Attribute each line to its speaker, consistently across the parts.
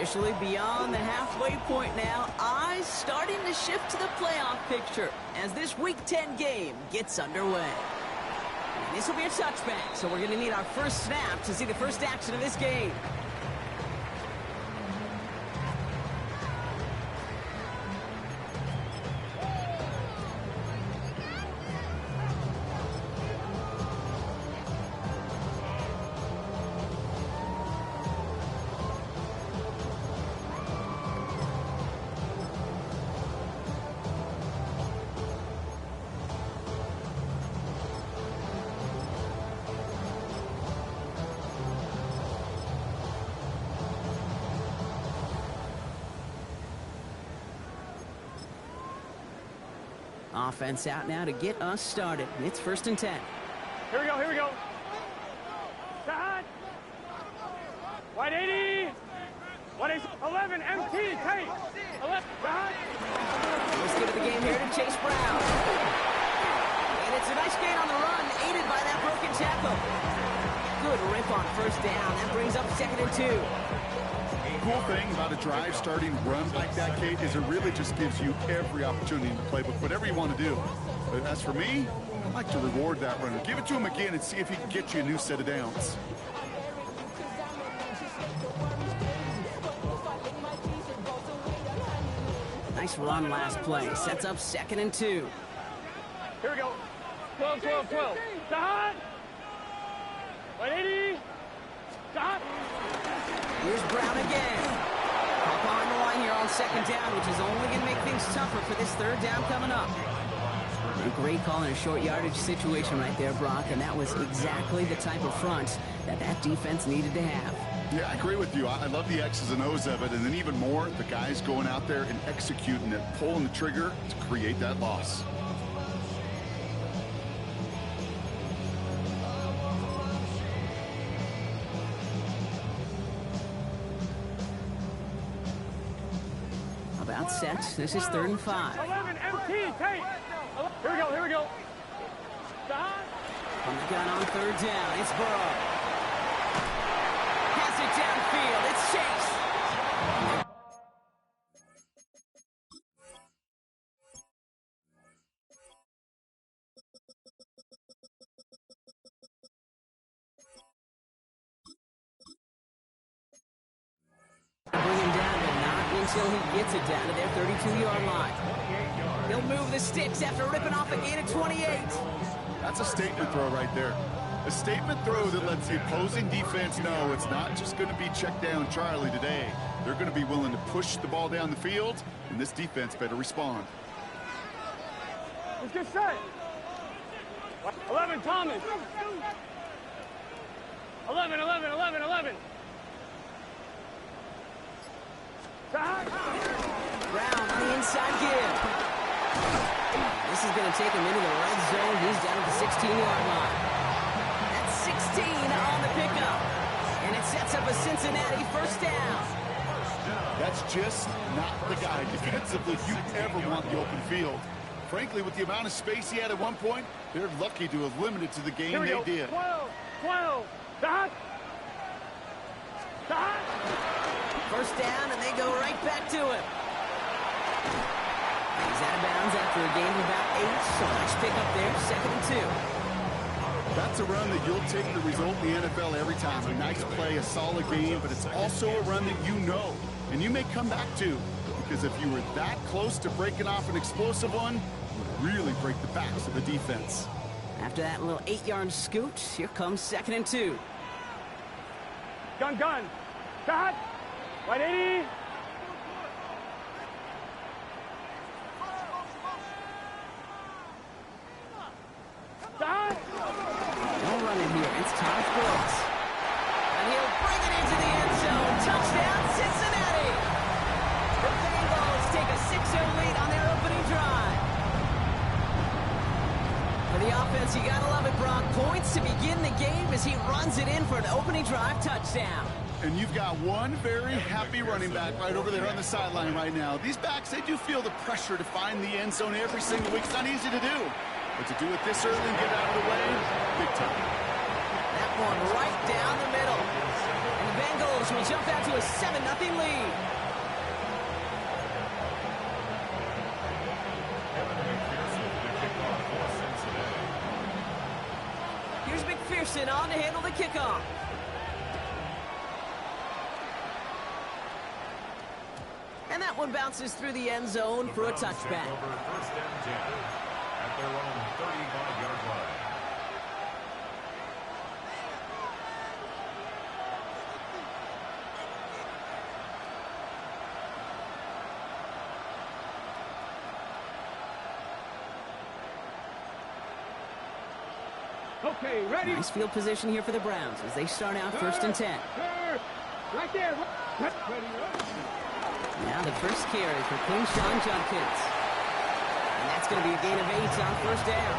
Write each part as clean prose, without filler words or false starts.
Speaker 1: Officially beyond the halfway point now, eyes starting to shift to the playoff picture as this Week 10 game gets underway. And this will be a touchback, so we're going to need our first snap to see the first action of this game. Offense out now to get us started. It's 1st and 10.
Speaker 2: Here we go, here we go. Side. Wide 80. Wide 11, empty, tight. 11, side.
Speaker 1: Let's get to the game here to Chase Brown. And it's a nice gain on the run, aided by that broken tackle. Good rip on 1st down. That brings up 2nd and 2.
Speaker 3: The cool thing about a drive starting run like that, Kate, is it really just gives you every opportunity in the playbook, whatever you want to do. But as for me, I like to reward that runner. Give it to him again and see if he can get you a new set of downs.
Speaker 1: Nice run last play. Sets up 2nd and 2.
Speaker 2: Here we go. 12, 12, 12. Side. Wide 80. Side.
Speaker 1: Here's Brown again. Up on the line here on 2nd down, which is only going to make things tougher for this 3rd down coming up. A great call in a short yardage situation right there, Brock, and that was exactly the type of front that defense needed to have.
Speaker 3: Yeah, I agree with you. I love the X's and O's of it, and then even more, the guys going out there and executing it, pulling the trigger to create that loss.
Speaker 1: About set. This is 3rd and 5.
Speaker 2: 11, empty, tight. Here we go, here we go. Side.
Speaker 1: On the gun on 3rd down. It's Burrow. Has it downfield. It's Chase. Bring him down, but not until he gets it down to their 32-yard line. He'll move the sticks after ripping off a gain of 28.
Speaker 3: That's a statement throw right there. A statement throw that lets the opposing defense know it's not just going to be check down Charlie today. They're going to be willing to push the ball down the field, and this defense better respond.
Speaker 2: Let's get set. 11, Thomas. 11, 11, 11, 11. Side.
Speaker 1: Brown on the inside give. This is going to take him into the red zone. He's down at the 16-yard line. That's 16 on the pickup. And it sets up a Cincinnati 1st down.
Speaker 3: That's just not the guy defensively you ever want the open field. Frankly, with the amount of space he had at one point, they're lucky to have limited to the game they did.
Speaker 2: 12, 12, side. Side.
Speaker 1: 1st down, and they go right back to him. He's out of bounds after a gain of about 8, so nice pick up there, 2nd and 2.
Speaker 3: That's a run that you'll take the result in the NFL every time. A nice play, a solid game, but it's also a run that you know, and you may come back to, because if you were that close to breaking off an explosive one, it would really break the backs of the defense.
Speaker 1: After that little 8-yard scoot, here comes 2nd and 2.
Speaker 2: Gun, gun. Side. Wide 80. Side.
Speaker 1: No running here. It's Thomas Brooks. And he'll bring it into the end zone. Touchdown, Cincinnati. The Bengals take a 6-0 lead on their opening drive. For the offense, you gotta love it, Brock. Points to begin the game as he runs it in for an opening drive touchdown.
Speaker 3: And you've got one very happy running back right over there on the sideline right now. These backs, they do feel the pressure to find the end zone every single week. It's not easy to do. But to do it this early and get out of the way, big time.
Speaker 1: That one right down the middle. And the Bengals Browns will jump out to a 7-0 lead. Here's McPherson on to handle the kickoff. And that one bounces through the end zone for a touchback.
Speaker 4: First and 10 at their own 35-yard line.
Speaker 2: Okay, ready?
Speaker 1: Nice field position here for the Browns as they start out first and 10.
Speaker 2: Right there. Ready.
Speaker 1: Now the first carry for Quinshawn Judkins. And that's going to be a gain of 8 on first down.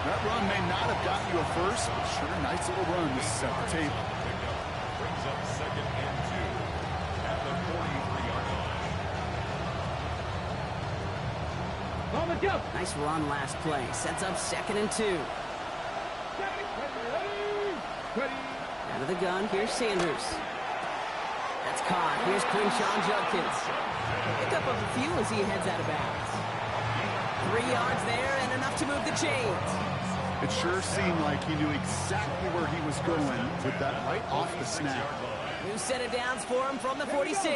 Speaker 3: That run may not have gotten you a first, but sure, nice little run to set the table.
Speaker 4: Brings up second and 2 at the 43-yard line.
Speaker 2: On the jump.
Speaker 1: Nice run last play. Sets up second and 2.
Speaker 2: Ready.
Speaker 1: Out of the gun, here's Sanders. That's caught. Here's Quinshawn Judkins. Pick up a few as he heads out of bounds. 3 yards there and enough to move the chains.
Speaker 3: It sure seemed like he knew exactly where he was going with that right off the snap.
Speaker 1: New set of downs for him from the 46.
Speaker 2: 60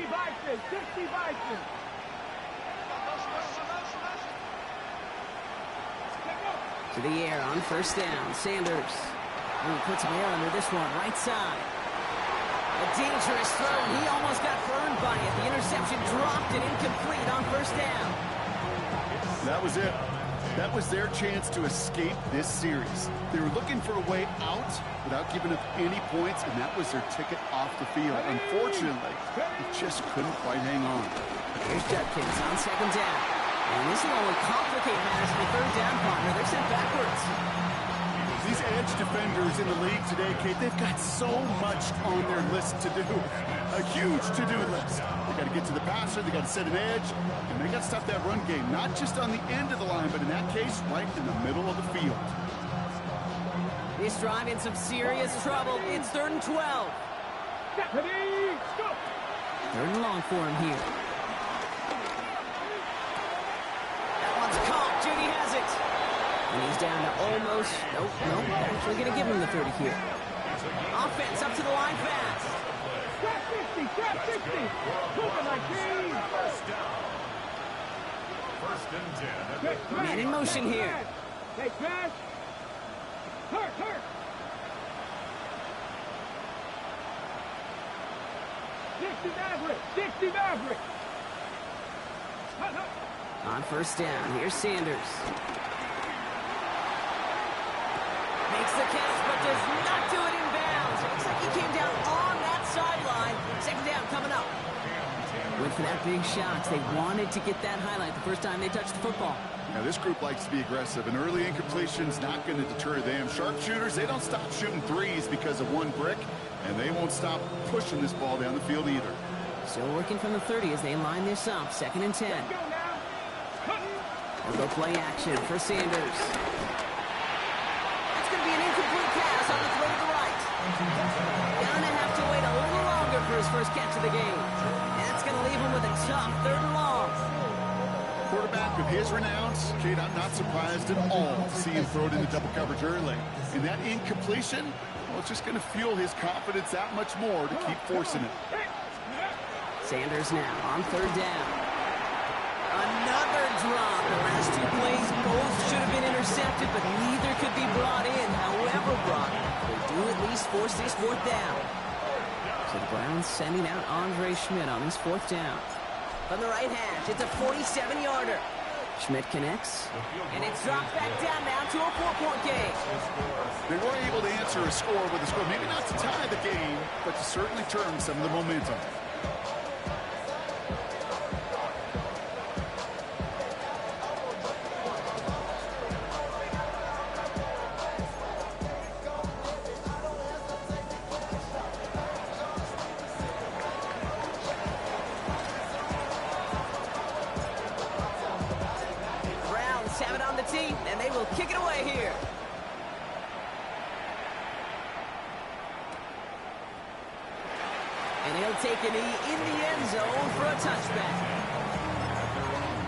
Speaker 2: Bison.
Speaker 1: To the air on first down. Sanders. He puts Mayer under this one, right side. A dangerous throw, and he almost got burned by it. The interception dropped and incomplete on first down.
Speaker 3: That was it. That was their chance to escape this series. They were looking for a way out without giving up any points, and that was their ticket off the field. Unfortunately, they just couldn't quite hang on.
Speaker 1: Here's Judkins on second down. And this will only complicate matters for third down, partner. They're sent backwards.
Speaker 3: These edge defenders in the league today, Kate, they've got so much on their list to do. A huge to-do list. They got to get to the passer, they got to set an edge, and they got to stop that run game. Not just on the end of the line, but in that case, right in the middle of the field.
Speaker 1: This drive in some serious trouble. It's 3rd and 12.
Speaker 2: Ready. Go.
Speaker 1: 3rd and long for him here. Caught. Judy has it. And he's down to almost... Nope. They're actually going to give him the 30 here. Offense up to the line fast.
Speaker 2: Trap 60. Moving like these.
Speaker 4: First and 10.
Speaker 1: Man in motion here.
Speaker 2: Hey, pass. Hurt. 60 Maverick.
Speaker 1: On first down, here's Sanders. Makes the catch, but does not do it in bounds. It looks like he came down on that sideline. Second down coming up. Went for that big shot. They wanted to get that highlight the first time they touched the football.
Speaker 3: Now, this group likes to be aggressive, and early incompletion's not going to deter them. Sharpshooters, they don't stop shooting threes because of one brick, and they won't stop pushing this ball down the field either.
Speaker 1: Still working from the 30 as they line this up. 2nd and 10. A little play action for Sanders. That's going to be an incomplete pass on the throw to the right. Gonna have to wait a little longer for his first catch of the game. That's going to leave him with a tough 3rd and long.
Speaker 3: Quarterback of his renowns, Kate, I'm not surprised at all to see him throw it into double coverage early. And that incompletion, well, it's just going to fuel his confidence that much more to keep forcing it.
Speaker 1: Sanders now on 3rd down. Another drop. The last 2 plays both should have been intercepted, but neither could be brought in. However brought, they do at least force this 4th down. So the Browns sending out Andre Schmidt on this 4th down. From the right hash, it's a 47-yarder. Schmidt connects, and it's dropped back down now to a 4-point game.
Speaker 3: They were able to answer a score with a score, maybe not to tie the game, but to certainly turn some of the momentum.
Speaker 1: Have it on the tee, and they will kick it away here. And he'll take a knee in the end zone for a touchback.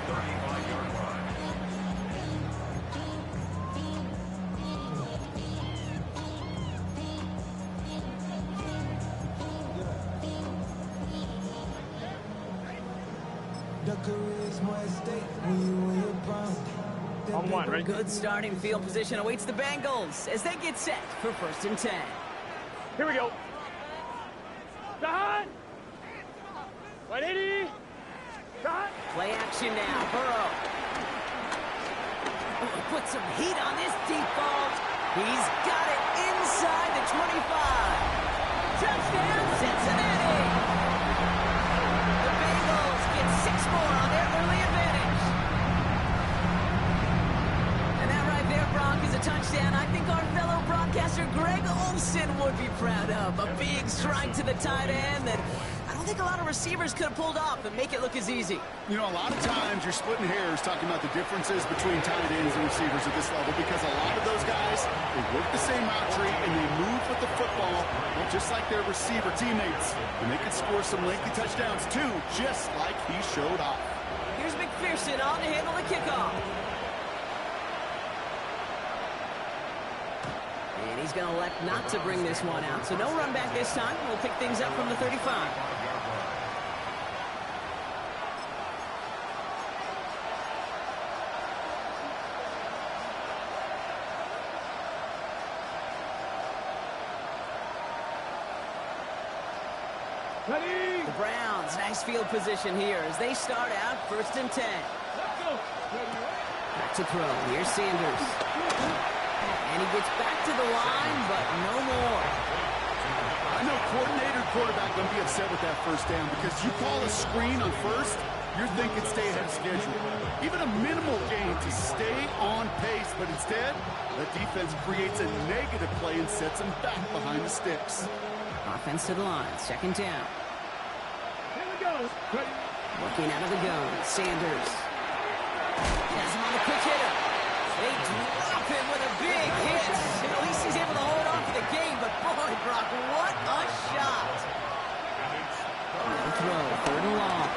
Speaker 4: 35-yard line.
Speaker 2: On one, ready?
Speaker 1: Good starting field position awaits the Bengals as they get set for 1st and 10.
Speaker 2: Here we go. Shot. 180. Shot.
Speaker 1: Play action now. Burrow. Oh, put some heat on this deep ball. He's got it inside the 25. Touchdown, Cincinnati. The Bengals get 6 more on their early advantage. And that right there, Brock, is a touchdown I think our fellow broadcaster Greg Olsen would be proud of. A big strike to the tight end that I don't think a lot of receivers could have pulled off and make it look as easy.
Speaker 3: You know, a lot of times you're splitting hairs talking about the differences between tight ends and receivers at this level because a lot of those guys, they work the same route tree and they move with the football, well, just like their receiver teammates. And they can score some lengthy touchdowns too, just like he showed off.
Speaker 1: Here's McPherson on to handle the kickoff. And he's going to elect not to bring this one out. So no run back this time. We'll pick things up from the 35.
Speaker 2: Ready.
Speaker 1: The Browns, nice field position here as they start out 1st and 10.
Speaker 2: Let's go.
Speaker 1: Back to throw. Here's Sanders. And he gets back to the line, but no more.
Speaker 3: I know coordinator quarterback going to be upset with that first down because you call a screen on first, you're thinking stay ahead of schedule. Even a minimal gain to stay on pace, but instead, the defense creates a negative play and sets him back behind the sticks.
Speaker 1: Offense to the line. 2nd down.
Speaker 2: Here we go. Ready.
Speaker 1: Looking out of the gun. Sanders. Has him on the quick hitter. They drop him with a big hit. At least he's able to hold on for the game, but boy, Brock, what a shot. Now throw. 3rd and long.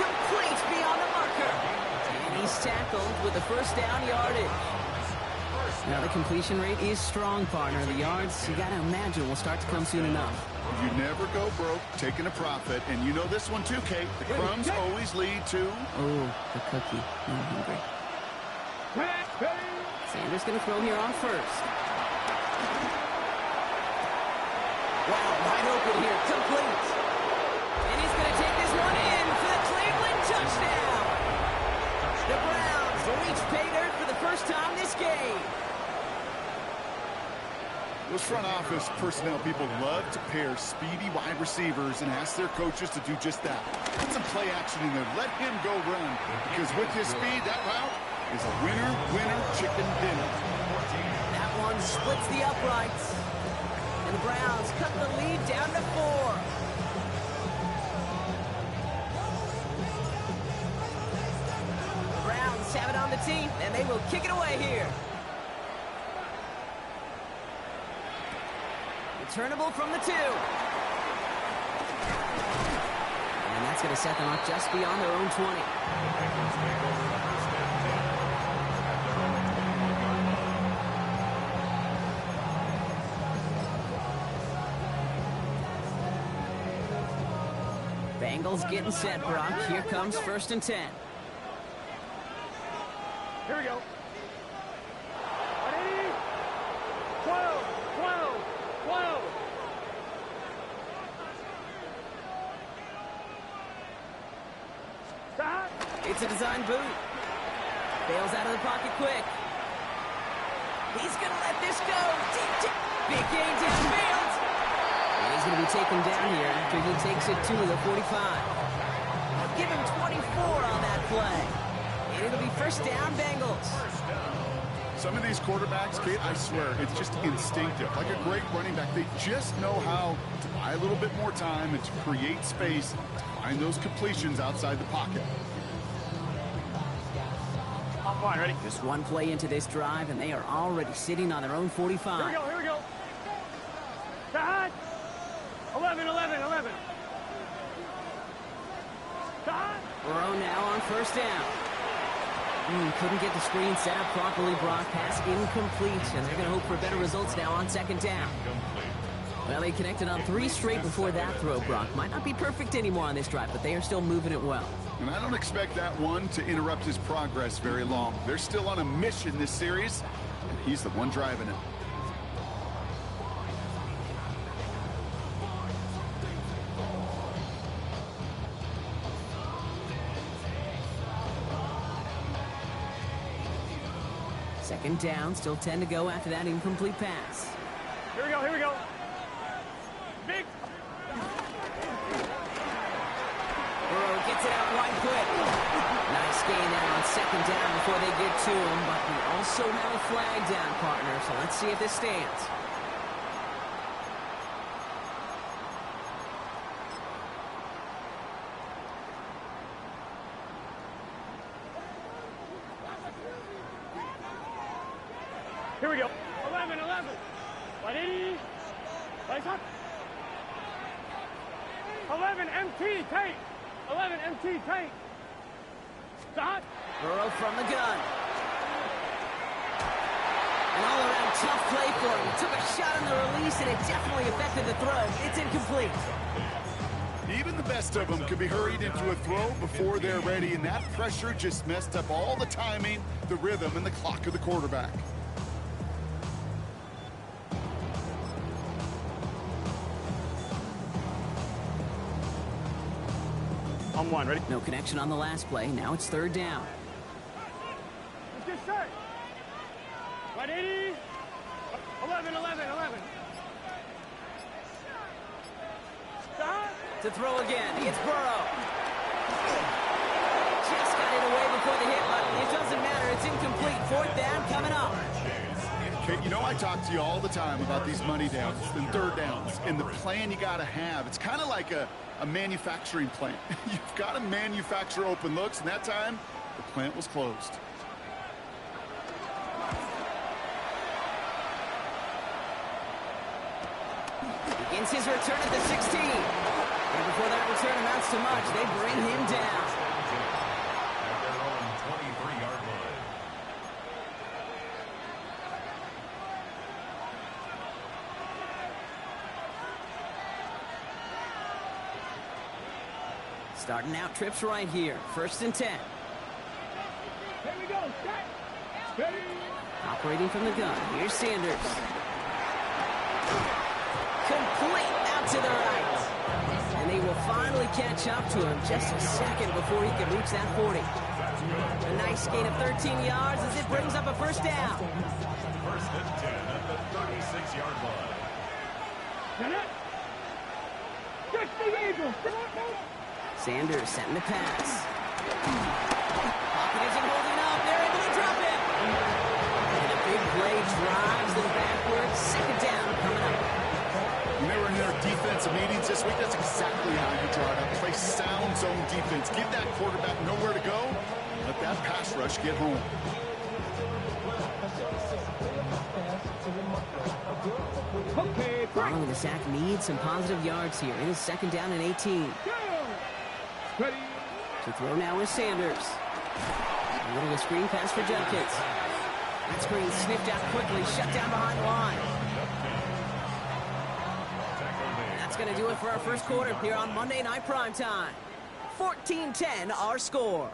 Speaker 1: Complete beyond the marker. And he's tackled with the 1st down yardage. Now the completion rate is strong, partner. The yards, you got to imagine, will start to come soon enough.
Speaker 3: You never go broke taking a profit, and you know this one too, Kate. The crumbs always lead to...
Speaker 1: Oh, the cookie. I'm hungry. Sanders going to throw here on 1st. Wow, wide open here. Complete. And he's going to take this one in for the Cleveland touchdown. The Browns reach pay dirt for the first time this game.
Speaker 3: Those front office personnel people love to pair speedy wide receivers and ask their coaches to do just that. Put some play action in there. Let him go run. Because with his speed, that route is a winner, winner, chicken dinner.
Speaker 1: That one splits the uprights. And the Browns cut the lead down to 4. The Browns have it on the team, and they will kick it away here. Returnable from the 2. And that's going to set them up just beyond their own 20. Bengals getting set, Brock. Here comes 1st and 10.
Speaker 2: Here we go. Ready. 12. 12. 12. Stop.
Speaker 1: It's a design boot. Bails out of the pocket quick. He's going to let this go. Big gain downfield. And he's going to be taken down here after he takes it to the 45. Give him 24 on that play. And it'll be 1st down, Bengals.
Speaker 3: Some of these quarterbacks, Kate, I swear, it's just instinctive. Like a great running back, they just know how to buy a little bit more time and to create space to find those completions outside the pocket.
Speaker 2: Come on, ready?
Speaker 1: Just one play into this drive, and they are already sitting on their own 45.
Speaker 2: Here we go. Here we go. Shot. 11, 11, 11. Time.
Speaker 1: Burrow now on first down. Couldn't get the screen set up properly, Brock. Pass incomplete, and they're going to hope for better results now on second down. Well, they connected on 3 straight before that throw, Brock. Might not be perfect anymore on this drive, but they are still moving it well.
Speaker 3: And I don't expect that one to interrupt his progress very long. They're still on a mission this series, and he's the one driving it.
Speaker 1: Second down, still 10 to go after that incomplete pass.
Speaker 2: Here we go, here we go. Big.
Speaker 1: Burrow gets it out wide quick. Nice gain there on second down before they get to him, but we also have a flag down, partner, so let's see if this stands.
Speaker 2: Here we go. 11, 11. 180. Place up. 11 MT tank. 11 MT tank. Stop.
Speaker 1: Burrow from the gun. An all-around tough play for him. He took a shot on the release, and it definitely affected the throw. It's incomplete.
Speaker 3: Even the best of them could be hurried into a throw before they're ready, and that pressure just messed up all the timing, the rhythm, and the clock of the quarterback.
Speaker 2: On one, ready?
Speaker 1: No connection on the last play. Now it's third down.
Speaker 2: Let's get set. 180. 11, 11, 11. Stop.
Speaker 1: To throw again. It's Burrow. Just got it away before the hit button. It doesn't matter. It's incomplete. Fourth down coming up.
Speaker 3: Okay, you know I talk to you all the time about these money downs and third downs and the plan you got to have. It's kind of like a manufacturing plant. You've got to manufacture open looks, and that time, the plant was closed.
Speaker 1: Begins his return at the 16. And before that return amounts to much, they bring him down.
Speaker 4: At their own 23-yard line.
Speaker 1: Starting out trips right here. First and 10.
Speaker 2: Here we go. Set. Ready.
Speaker 1: Operating from the gun. Here's Sanders. Complete out to the right. And they will finally catch up to him just a second before he can reach that 40. A nice gain of 13 yards as it brings up a first down.
Speaker 4: First and 10 at the 36-yard line.
Speaker 2: Get it. Get the Eagles.
Speaker 1: Sanders setting the pass. Pocket isn't holding up. They're able to drop it. And a big play drives them backwards. Second down coming up.
Speaker 3: When they were in their defensive meetings this week, that's exactly how you draw it up. Play sound zone defense. Give that quarterback nowhere to go. Let that pass rush get home.
Speaker 2: Okay,
Speaker 1: Following the sack needs some positive yards here. It is second down and 18.
Speaker 2: ready.
Speaker 1: To throw now is Sanders. A little screen pass for Judkins. That screen sniffed out quickly, shut down behind the line. And that's going to do it for our first quarter here on Monday Night Primetime. 14-10 our score.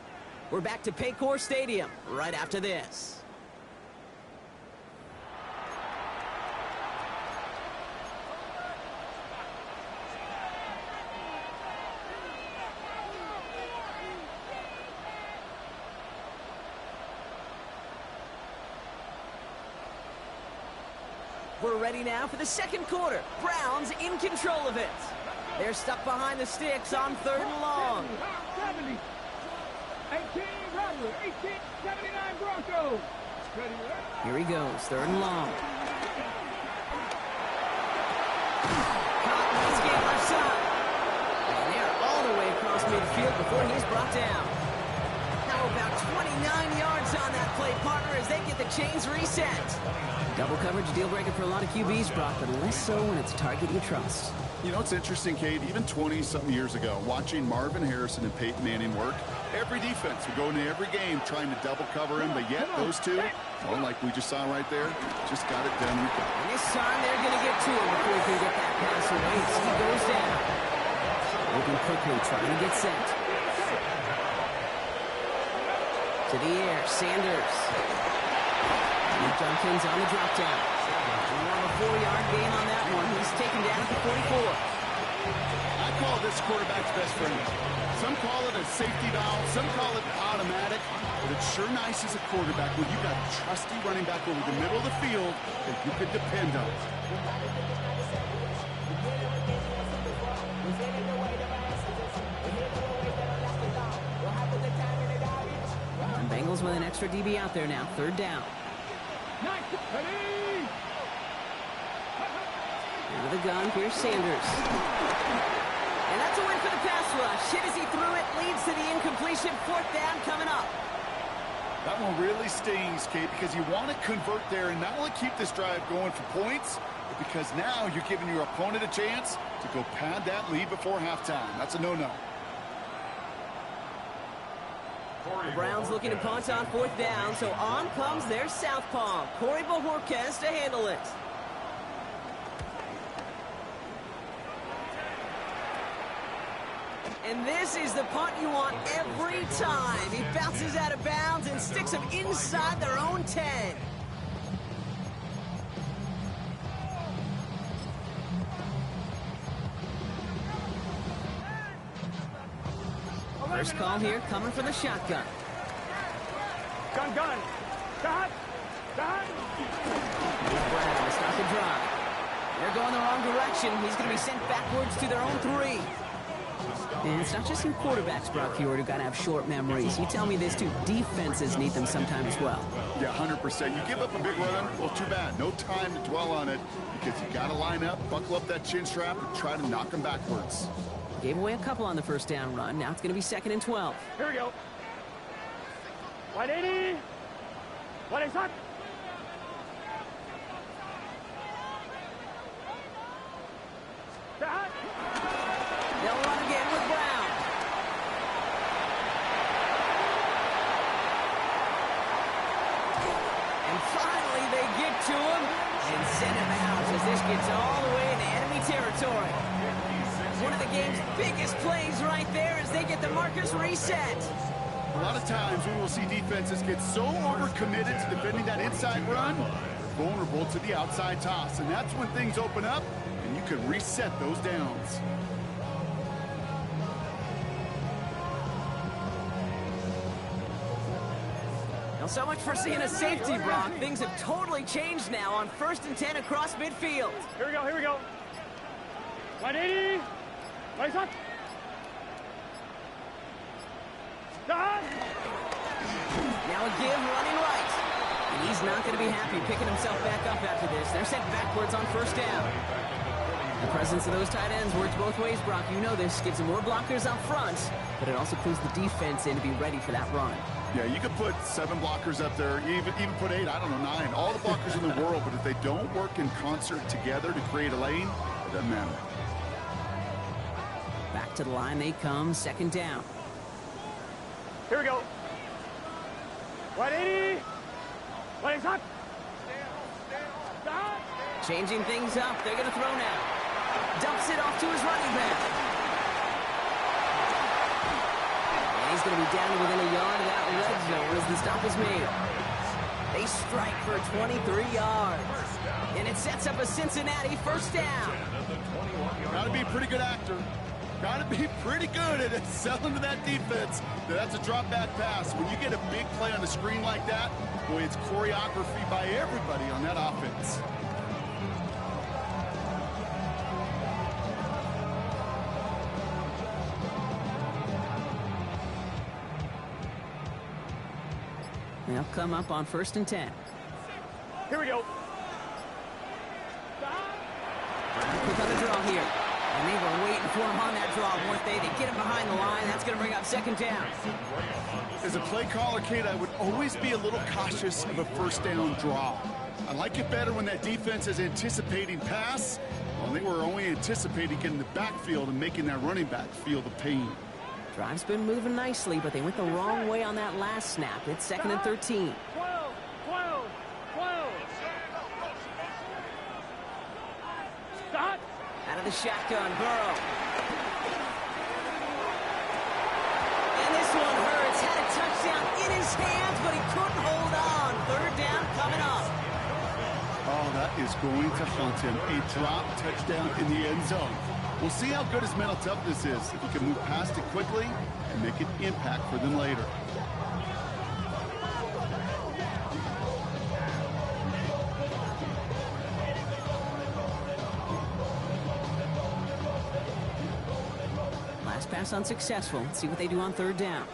Speaker 1: We're back to Paycor Stadium right after this. We're ready now for the second quarter. Browns in control of it. They're stuck behind the sticks on third and long.
Speaker 2: 70. 18 Robert. 1879 Broncos. Ready.
Speaker 1: Here he goes, third and long. Caught in this game left side. And they're all the way across midfield before he's brought down. How about 29 yards on that play, partner, as they get the chains reset. Double coverage deal breaker for a lot of QBs, Brock, but less so when it's a target you trust.
Speaker 3: You know, it's interesting, Kate, even 20-something years ago, watching Marvin Harrison and Peyton Manning work, every defense would go into every game trying to double cover him, but yet those two, well, like we just saw right there, just got it done.
Speaker 1: And this time they're going to get to him before he can get that pass away. So he goes down. Moving quickly, trying to get set. To the air, Sanders. Jenkins on the drop down. More of a 4-yard gain on that one. He's taken down at the 44.
Speaker 3: I call this quarterback's best friend. Some call it a safety valve, some call it automatic, but it's sure nice as a quarterback when you got a trusty running back over the middle of the field that you can depend on.
Speaker 1: And Bengals with an extra DB out there now. 3rd down. Out of the gun, here's Sanders. And that's a win for the pass rush. Hit as he threw it, leads to the incompletion. 4th down coming up.
Speaker 3: That one really stings, Kate, because you want to convert there and not only keep this drive going for points, but because now you're giving your opponent a chance to go pad that lead before halftime. That's a no-no.
Speaker 1: The Browns looking to punt on 4th down, so on comes their southpaw, Corey Bojorquez, to handle it. And this is the punt you want every time. He bounces out of bounds and sticks them inside their own 10. First call here coming from the shotgun.
Speaker 2: Gun. Gun.
Speaker 1: Brown to start the drive. They're going the wrong direction. He's going to be sent backwards to their own 3. And it's not just your quarterbacks, Brock Hewitt, who got to have short memories. You tell me this too. Defenses need them sometime as well.
Speaker 3: Yeah, 100%. You give up a big run, well, too bad. No time to dwell on it because you got to line up, buckle up that chin strap, and try to knock them backwards.
Speaker 1: Gave away a couple on the first down run. Now it's going to be 2nd and 12.
Speaker 2: Here we go. 180. 180.
Speaker 1: They'll run again with Brown. And finally they get to him and send him out as this gets all the way into enemy territory. One of the game's biggest plays right there as they get the markers reset.
Speaker 3: A lot of times we will see defenses get so overcommitted to defending that inside run, they're vulnerable to the outside toss. And that's when things open up and you can reset those downs.
Speaker 1: Well, so much for seeing a safety, Brock. Things have totally changed now on 1st and 10 across midfield.
Speaker 2: Here we go. 180. 180.
Speaker 1: Now a give running right. And he's not going to be happy picking himself back up after this. They're sent backwards on 1st down. The presence of those tight ends works both ways, Brock. You know this. Gives them more blockers up front, but it also clues the defense in to be ready for that run.
Speaker 3: Yeah, you could put 7 blockers up there, even put 8, I don't know, 9. All the blockers in the world, but if they don't work in concert together to create a lane, it doesn't matter.
Speaker 1: Back to the line they come, 2nd down.
Speaker 2: Here we go. 180. 180.
Speaker 1: Changing things up. They're going to throw now. Dumps it off to his running back. And he's going to be down within a yard of that red zone as the stop is made. They strike for 23 yards. And it sets up a Cincinnati 1st down.
Speaker 3: Got to be a pretty good actor. Got to be pretty good at selling to that defense. That's a drop back pass. When you get a big play on the screen like that, boy, it's choreography by everybody on that offense.
Speaker 1: They'll come up on 1st and 10.
Speaker 2: Here we go.
Speaker 1: Quick on the draw here. And they were waiting for him on that draw, weren't they? They get him behind the line. That's going to bring up second down.
Speaker 3: As a play caller, Kate, I would always be a little cautious of a first down draw. I like it better when that defense is anticipating pass. Well, they were only anticipating getting the backfield and making that running back feel the pain.
Speaker 1: Drive's been moving nicely, but they went the wrong way on that last snap. It's 2nd and 13.
Speaker 2: 12, 12, 12. Stop.
Speaker 1: Out of the shotgun, Burrow. And this one hurts. Had a touchdown in his hands, but he couldn't hold on. 3rd down coming up.
Speaker 3: Oh, that is going to haunt him. A drop touchdown in the end zone. We'll see how good his mental toughness is, if he can move past it quickly and make an impact for them later.
Speaker 1: Last pass unsuccessful. Let's see what they do on 3rd down.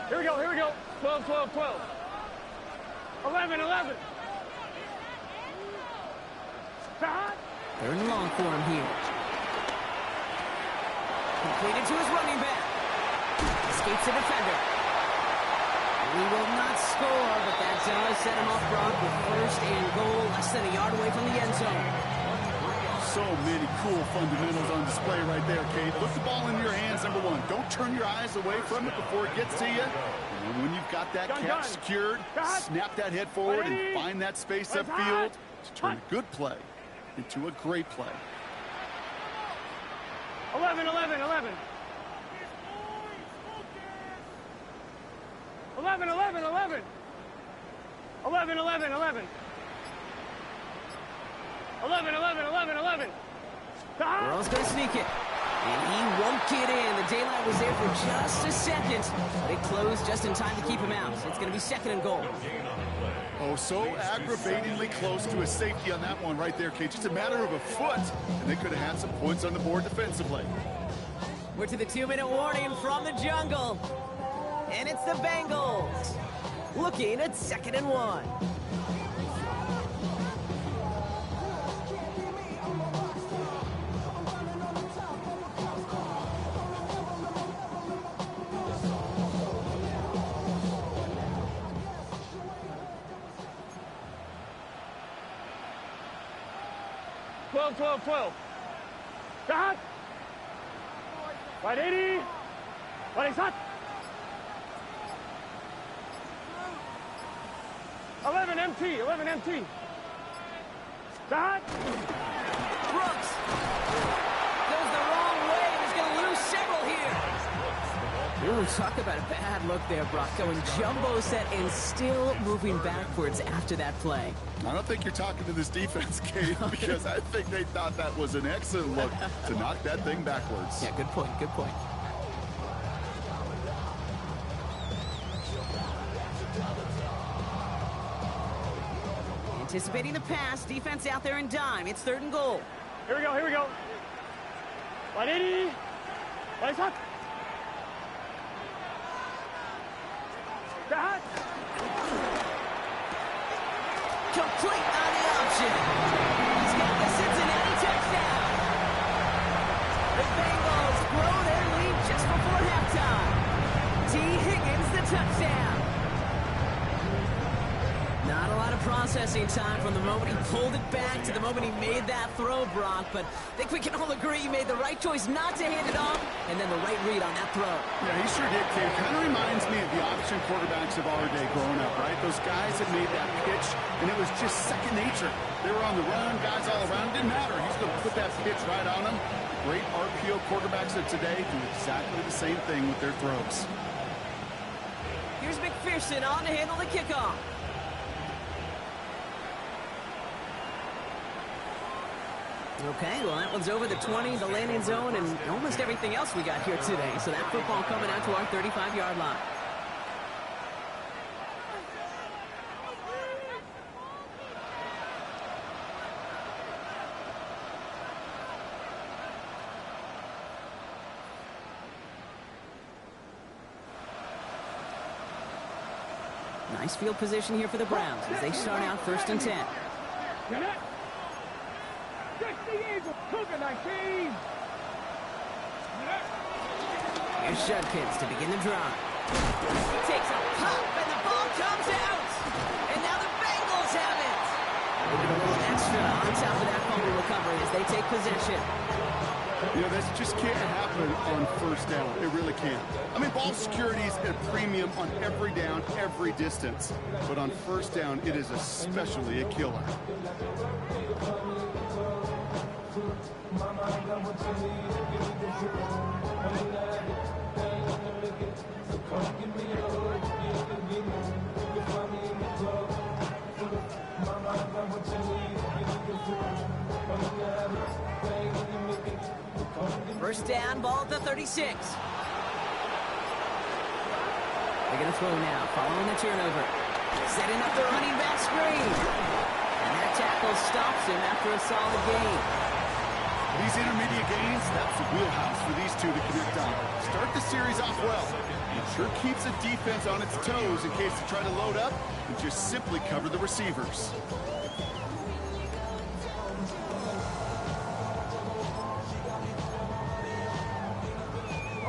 Speaker 2: Here we go, here we go. 12, 12, 12. 11, 11. Stop.
Speaker 1: 3rd and long for him here. Completed to his running back. Escapes the defender. He will not score, but that does set him off, Brock, with 1st and goal, less than a yard away from the end zone.
Speaker 3: So many cool fundamentals on display right there, Kate. Put the ball in your hands, number one. Don't turn your eyes away from it before it gets to you. And when you've got that catch secured, snap that head forward and find that space upfield to turn a good play into a great play.
Speaker 2: 11, 11, 11. 11, 11, 11. 11, 11, 11. 11, 11, 11, 11.
Speaker 1: Burrow's going to sneak it. And he won't get in. The daylight was there for just a second, but it closed just in time to keep him out. So it's going to be 2nd and goal.
Speaker 3: Oh, so aggravatingly close to a safety on that one right there, Kate. Just a matter of a foot, and they could have had some points on the board defensively.
Speaker 1: We're to the 2-minute warning from the jungle. And it's the Bengals looking at 2nd and 1.
Speaker 2: Twelve, 12, 12. Stop. Right 80. Right hot. 11 MT, 11 MT. Stop.
Speaker 1: Brooks goes the wrong way. He's going to lose several here. Ooh, talk about a bad look there, Brock. Going jumbo set and still moving backwards after that play.
Speaker 3: I don't think you're talking to this defense, Kate, because I think they thought that was an excellent look to knock that thing backwards.
Speaker 1: Yeah, good point, good point. Anticipating the pass, defense out there in dime. It's 3rd and goal.
Speaker 2: Here we go, here we go. 180. Right hot. Stop.
Speaker 1: Complete on the option. He's got the Cincinnati touchdown. The Bengals grow their lead just before halftime. T. Higgins the touchdown. Not a lot of processing time from the moment he pulled it back to the moment he made that throw, Brock. But I think we can all agree he made the right choice not to hand it off, and then the right read on that throw.
Speaker 3: Yeah, he sure did, Kate. Kind of reminds me of the option quarterbacks of our day growing up, right? Those guys that made that pitch, and it was just second nature. They were on the run, guys all around. It didn't matter. He's going to put that pitch right on them. Great RPO quarterbacks of today do exactly the same thing with their throws.
Speaker 1: Here's McPherson on to handle the kickoff. Okay, well, that one's over the 20, the landing zone, and almost everything else we got here today. So that football coming out to our 35-yard line. Nice field position here for the Browns as they start out 1st and 10.
Speaker 2: Good. Cougar 19.
Speaker 1: Here's Judkins to begin the drive. He takes a pop, and the ball comes out. And now the Bengals have it. They get a little extra on top of that fumble recovery as they take possession.
Speaker 3: You know, this just can't happen on first down. It really can't. I mean, ball security is at a premium on every down, every distance. But on first down, it is especially a killer.
Speaker 1: First down, ball at the 36. They're going to throw now, following the turnover. Setting up the running back screen. And that tackle stops him after a solid gain.
Speaker 3: These intermediate gains, that's the wheelhouse for these two to connect on. Start the series off well. It sure keeps the defense on its toes in case they try to load up and just simply cover the receivers.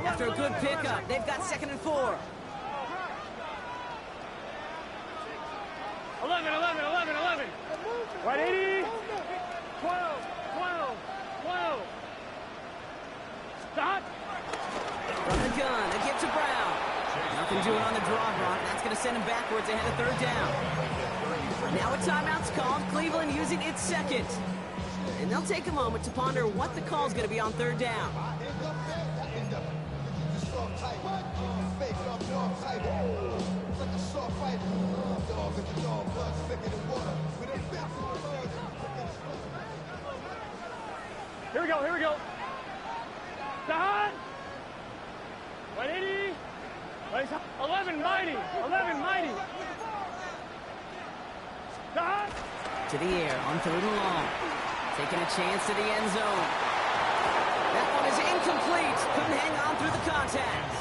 Speaker 1: After a good pickup, they've got 2nd and 4.
Speaker 2: 11, 11, 11, 11. 180. 12, 12, 12. Stop.
Speaker 1: From the gun, a give to Brown. Nothing doing on the draw block. That's going to send him backwards ahead of 3rd down. Now a timeout's called. Cleveland using its 2nd. And they'll take a moment to ponder what the call's going to be on 3rd down.
Speaker 2: Here we go, here we go. Sahad. 180. 11 mighty. 11 mighty. Sahad.
Speaker 1: To the air on 3rd and long. Taking a chance to the end zone. That one is incomplete. Couldn't hang on through the contact.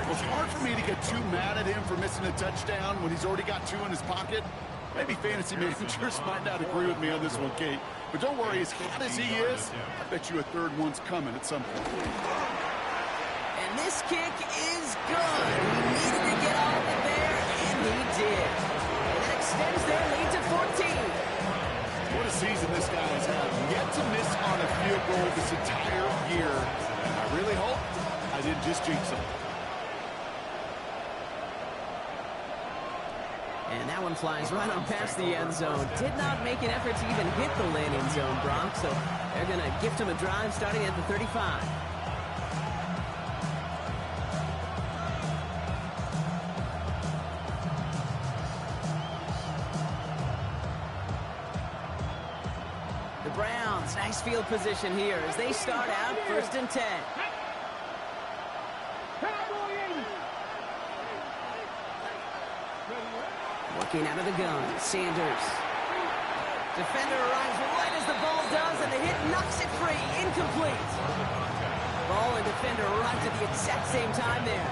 Speaker 3: Well, it's hard for me to get too mad at him for missing a touchdown when he's already got 2 in his pocket. Maybe fantasy managers might not agree with me on this one, Kate. But don't worry, as hot as he is, I bet you a 3rd one's coming at some point.
Speaker 1: And this kick is good. He needed to get all of it there, and he did. And that extends their lead to 14.
Speaker 3: What a season this guy has had. Yet to miss on a field goal this entire year. And I really hope I didn't just jinx him.
Speaker 1: And that one flies right on past the end zone. Did not make an effort to even hit the landing zone, Brock. So they're going to gift him a drive starting at the 35. The Browns, nice field position here as they start out 1st and 10. Working out of the gun, Sanders. Defender arrives right as the ball does, and the hit knocks it free, incomplete. Ball and defender arrives at the exact same time there.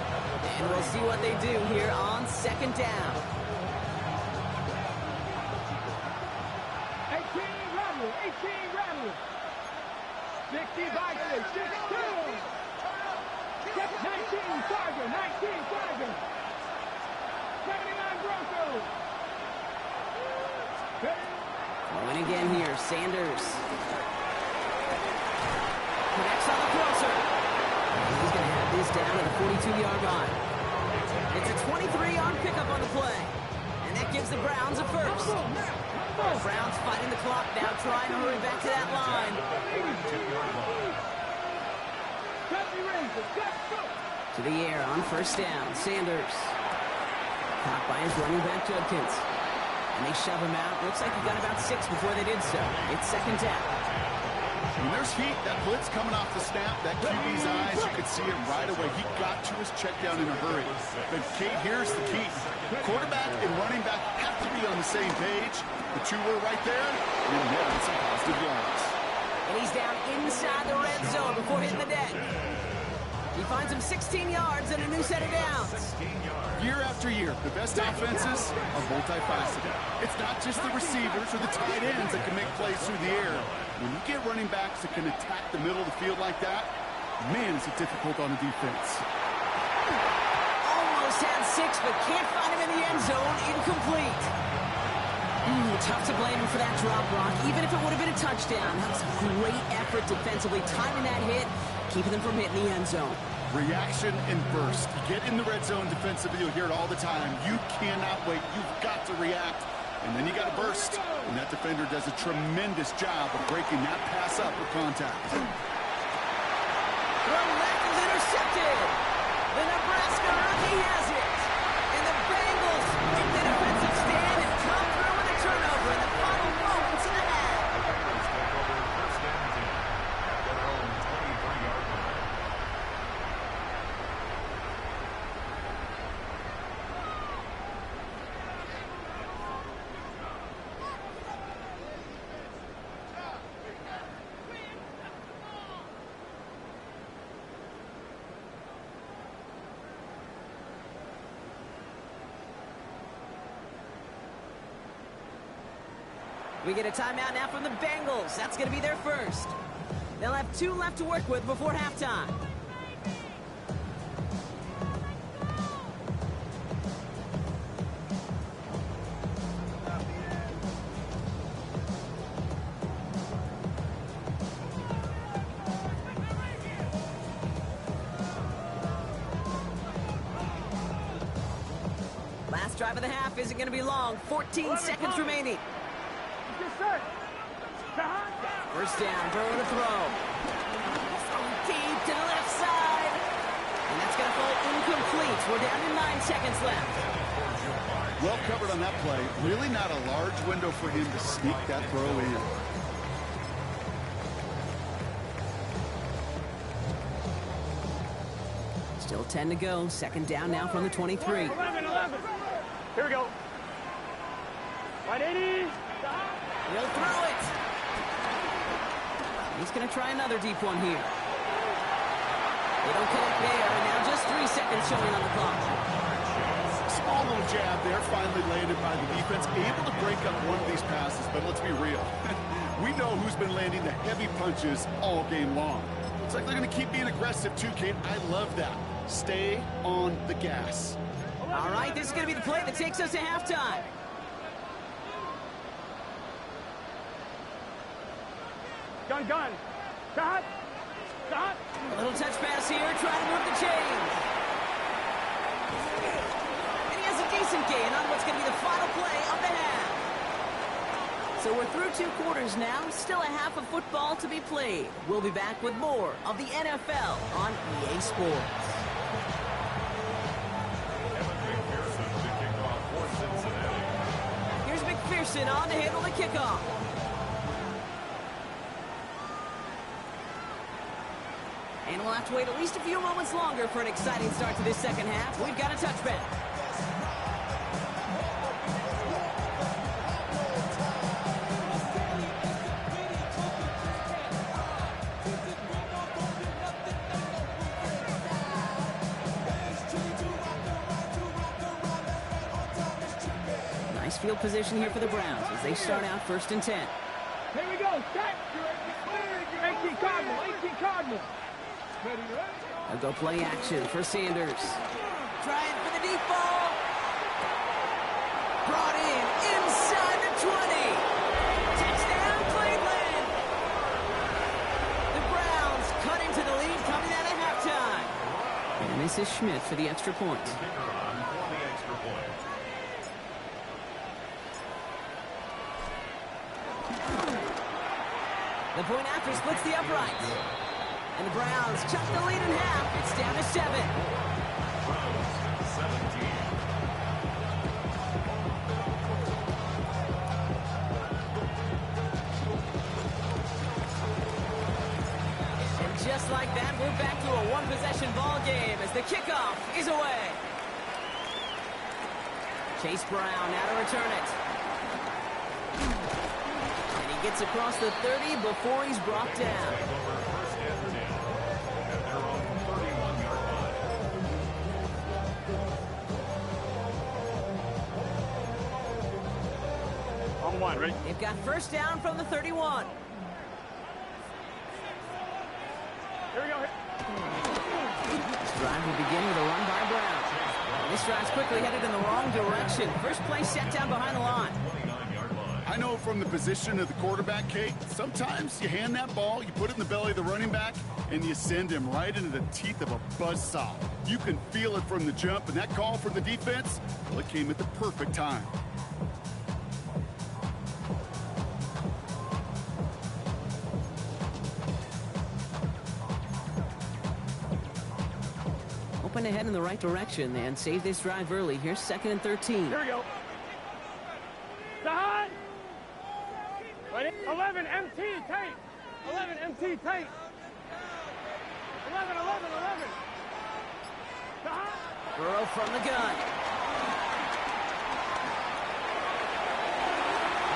Speaker 1: And we'll see what they do here on 2nd down.
Speaker 2: 18 rattle, 18 rattle. 60 Vikings, 6-2. 19 Tiger, 19 Tiger. 79 Broncos.
Speaker 1: Going again here, Sanders. Connects on the crosser. And he's going to have this down at the 42-yard line. It's a 23-yard pickup on the play. And that gives the Browns a first. Browns fighting the clock now, trying to hurry back to that line. To the air on 1st down, Sanders. Caught by his running back, Judkins. And they shove him out. Looks like he got about 6 before they did so. It's 2nd down.
Speaker 3: When there's heat, that blitz coming off the snap, that QB's eyes, you could see it right away. He got to his check down in a hurry. But, Kate, here's the key. Quarterback and running back have to be on the same page. The 2 were right there, and then some positive yards.
Speaker 1: And he's down inside the red zone before hitting the deck. He finds him 16 yards and a new set of downs.
Speaker 3: Year after year, the best offenses are multifaceted. It's not just the receivers or the tight ends that can make plays through the air. When you get running backs that can attack the middle of the field like that, man, is it difficult on the defense.
Speaker 1: Almost had 6, but can't find him in the end zone. Incomplete. Tough to blame him for that drop, Brock. Even if it would have been a touchdown, that was a great effort defensively, timing that hit, keeping them from hitting the end zone.
Speaker 3: Reaction and burst. You get in the red zone defensively, you'll hear it all the time. You cannot wait. You've got to react. And then you got to burst. And that defender does a tremendous job of breaking that pass up with contact.
Speaker 1: Throw left is intercepted. The Nebraska rookie has it. And the Bengals make the defensive stand and come through with a turnover in the final moments of the half. We get a timeout now from the Bengals. That's going to be their first. They'll have 2 left to work with before halftime. Last drive of the half isn't going to be long. 14 seconds remaining. First down, Burrow to throw. Throwing deep to the left side. And that's going to fall incomplete. We're down to 9 seconds left.
Speaker 3: Well covered on that play. Really not a large window for him to sneak that throw in.
Speaker 1: Still 10 to go. Second down now from the 23.
Speaker 2: 11. Here we go. 180.
Speaker 1: He'll throw it. He's going to try another deep one here. They don't connect there, and now just 3 seconds showing on the clock.
Speaker 3: Small little jab there, finally landed by the defense. Able to break up one of these passes, but let's be real. We know who's been landing the heavy punches all game long. Looks like they're going to keep being aggressive too, Kate. I love that. Stay on the gas.
Speaker 1: All right, this is going to be the play that takes us to halftime.
Speaker 2: Gun. Stop.
Speaker 1: A little touch pass here, trying to move the chains. And he has a decent gain on what's going to be the final play of the half. So we're through 2 quarters now, still a half of football to be played. We'll be back with more of the NFL on EA Sports. Here's McPherson on to handle the kickoff. And we'll have to wait at least a few moments longer for an exciting start to this second half. We've got a touchback. Nice field position here for the Browns as they start out 1st and 10.
Speaker 2: Here we go. Set. 18 Cardinal.
Speaker 1: They'll go play action for Sanders. Trying for the deep ball. Brought in inside the 20. Touchdown, Cleveland. The Browns cut into the lead coming out of halftime. And this is Schmidt for the extra point. The point after splits the uprights. And the Browns chuck the lead in half. It's down to 7.
Speaker 4: Browns 17.
Speaker 1: And just like that, we're back to a 1-possession ball game as the kickoff is away. Chase Brown now to return it. And he gets across the 30 before he's brought down.
Speaker 4: First and 10. And they're on 31 yards.
Speaker 2: 1, ready?
Speaker 1: They've got first down from the 31.
Speaker 2: Here we go.
Speaker 1: This drive will begin with a run by Brown. This drive's quickly headed in the wrong direction. First play set down behind the line.
Speaker 3: I know from the position of the quarterback, Kate, sometimes you hand that ball, you put it in the belly of the running back, and you send him right into the teeth of a buzzsaw. You can feel it from the jump, and that call from the defense, well, it came at the perfect time.
Speaker 1: Open ahead in the right direction and save this drive early. Here's 2nd and 13.
Speaker 2: Here we go. Side. 11 MT tape. 11 MT tape. 11. Side.
Speaker 1: Burrow from the gun.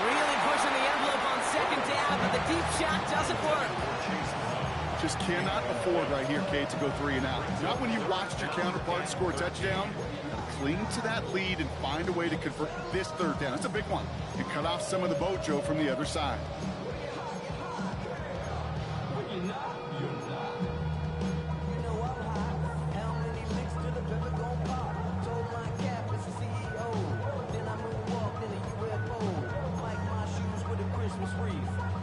Speaker 1: Really pushing the envelope on 2nd down, but the deep shot doesn't work.
Speaker 3: Just cannot afford right here, Kate, to go 3 and out. Not when you watched your counterpart score a touchdown. Cling to that lead and find a way to convert this 3rd down. It's a big one. And cut off some of the mojo from the other side.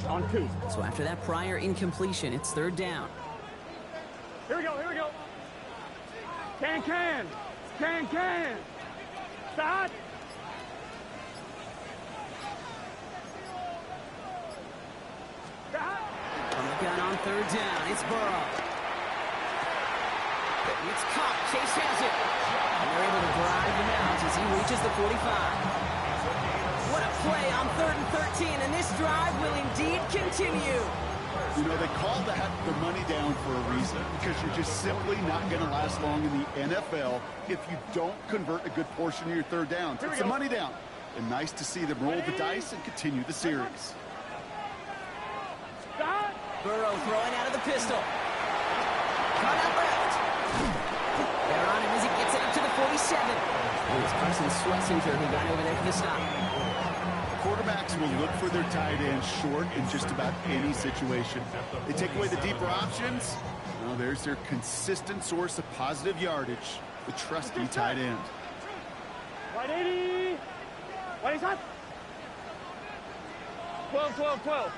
Speaker 2: On 2.
Speaker 1: So after that prior incompletion, it's 3rd down.
Speaker 2: Here we go. Can. Side. Side.
Speaker 1: From the gun on 3rd down, it's Burrow. It's caught. Chase has it. And they're able to drive him out as he reaches the 45. What a play on 3rd and 13, and this drive will indeed continue.
Speaker 3: You know, they call that the money down for a reason, because you're just simply not going to last long in the NFL if you don't convert a good portion of your 3rd down. It's a money down. And nice to see them roll the dice and continue the series.
Speaker 1: Burrow throwing out of the pistol. Cut out left. They're on him as he gets out to the 47. And it's Carson Swessinger who got over there for the stop.
Speaker 3: Quarterbacks will look for their tight end short in just about any situation. They take away the deeper options. Well, there's their consistent source of positive yardage, the trusty tight end.
Speaker 2: Right 80. Right hot. 12.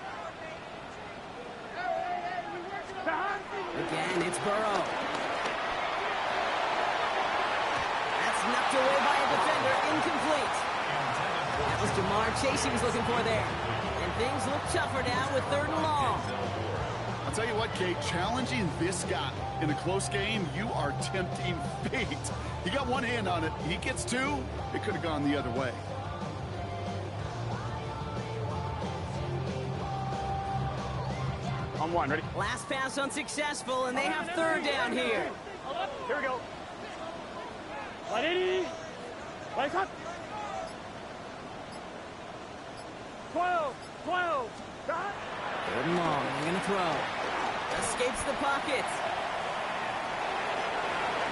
Speaker 1: Again, it's Burrow. That's knocked away by a defender, incomplete. That was Jamar Chase he was looking for there. And things look tougher now with 3rd and long.
Speaker 3: I'll tell you what, Kate, challenging this guy in a close game, you are tempting fate. He got one hand on it. He gets 2. It could have gone the other way.
Speaker 2: On 1, ready?
Speaker 1: Last pass unsuccessful, and they have 3rd down here.
Speaker 2: Here we go. Right 80. Right hot. 12.
Speaker 1: 3rd and long. They're going to throw. Escapes the pocket.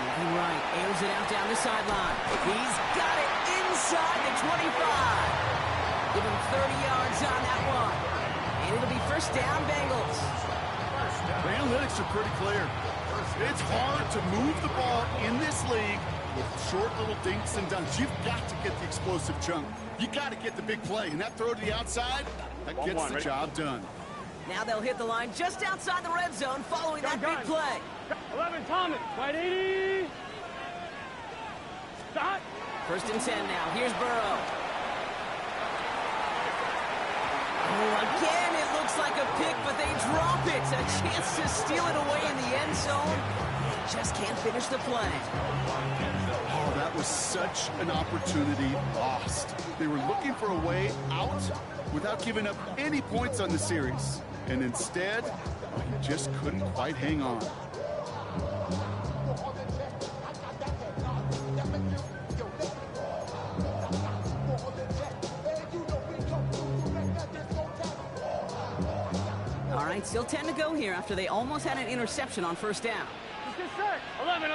Speaker 1: Moving right. Airs it out down the sideline. He's got it inside the 25. Give him 30 yards on that one. And it'll be first down, Bengals.
Speaker 3: The analytics are pretty clear. It's hard to move the ball in this league with short little dinks and dunks. You've got to get the explosive chunk. You got to get the big play. And that throw to the outside, that gets the job done.
Speaker 1: Now they'll hit the line just outside the red zone following that big play.
Speaker 2: 11 Thomas. Right 80. Stop.
Speaker 1: 1st and 10 now. Here's Burrow. Oh, again, it looks like a pick, but they drop it. A chance to steal it away in the end zone. Just can't finish the play.
Speaker 3: Oh, that was such an opportunity lost. They were looking for a way out without giving up any points on the series. And instead, he just couldn't quite hang on.
Speaker 1: All right, still 10 to go here after they almost had an interception on 1st down.
Speaker 2: 11.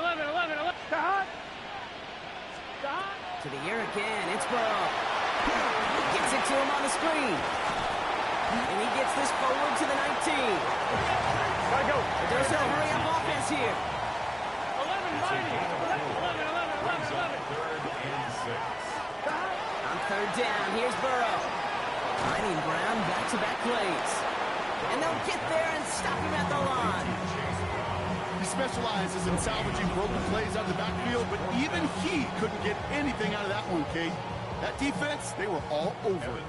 Speaker 1: To the air again, it's Burrow. Gets it to him on the screen. And he gets this forward to the 19.
Speaker 2: Gotta go.
Speaker 1: There's a hurry-up offense here.
Speaker 2: 11, 11.
Speaker 4: Third and 6.
Speaker 1: On third down, here's Burrow. Finding Brown back-to-back plays. And they'll get there and stop him at the line.
Speaker 3: He specializes in salvaging broken plays out of the backfield, but even he couldn't get anything out of that one, Kate. That defense, they were all over it.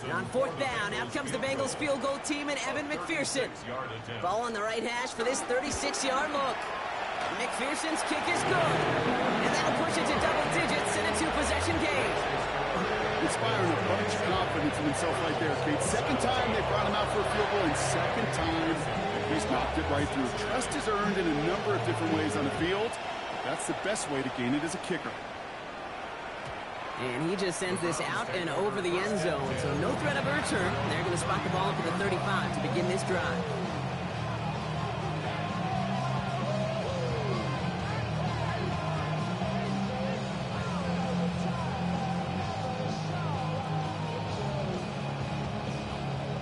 Speaker 1: And on fourth down, out comes the Bengals field goal team and Evan McPherson. Ball on the right hash for this 36-yard look. McPherson's kick is good. And that'll push it to double digits in a two-possession game.
Speaker 3: Inspiring a bunch of confidence in himself right there, Kate. Second time they brought him out for a field goal, and second time he's knocked it right through. Trust is earned in a number of different ways on the field. That's the best way to gain it as a kicker.
Speaker 1: And he just sends this out and over the end zone, so no threat of a return. They're going to spot the ball up at the 35 to begin this drive.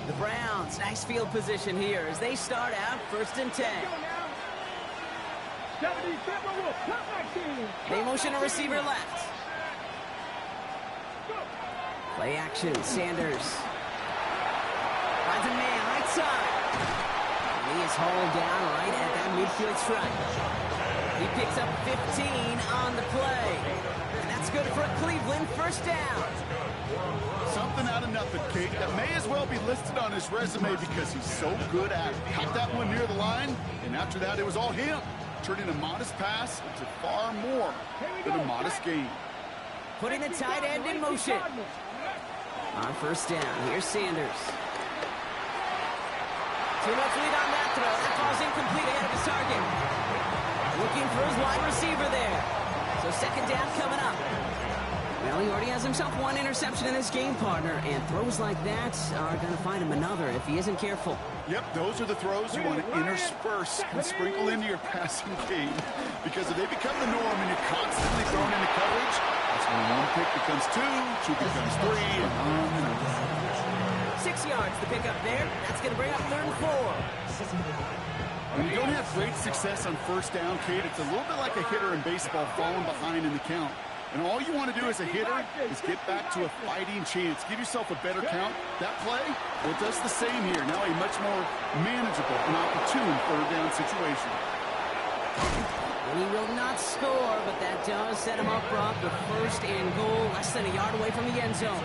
Speaker 1: The Browns, nice field position here as they start out first and 10. They motion a receiver left. Play action, Sanders. Finds a man right side. And he is hauled down right at that midfield stripe. He picks up 15 on the play. And that's good for a Cleveland first down.
Speaker 3: Something out of nothing, Kate. That may as well be listed on his resume because he's so good at it. Caught that one near the line, and after that, it was all him. Turning a modest pass into far more than a modest gain.
Speaker 1: Putting the tight end in motion. On first down, here's Sanders. Too much lead on that throw. That ball's incomplete ahead of his target. Looking for his wide receiver there. So second down coming up. Well, he already has himself one interception in this game, partner, and throws like that are going to find him another if he isn't careful.
Speaker 3: Yep, those are the throws you want to intersperse and sprinkle into your passing game. Because if they become the norm and you're constantly thrown into coverage, that's when one pick becomes two becomes three, and on and on.
Speaker 1: 6 yards to pick up there. That's going to bring up third and 4.
Speaker 3: When you don't have great success on first down, Kate, it's a little bit like a hitter in baseball falling behind in the count. And all you want to do as a hitter is get back to a fighting chance. Give yourself a better count. That play, well, it does the same here. Now a much more manageable and opportune third down situation.
Speaker 1: And he will not score, but that does set him up, Brock. The first and goal, less than a yard away from the end zone.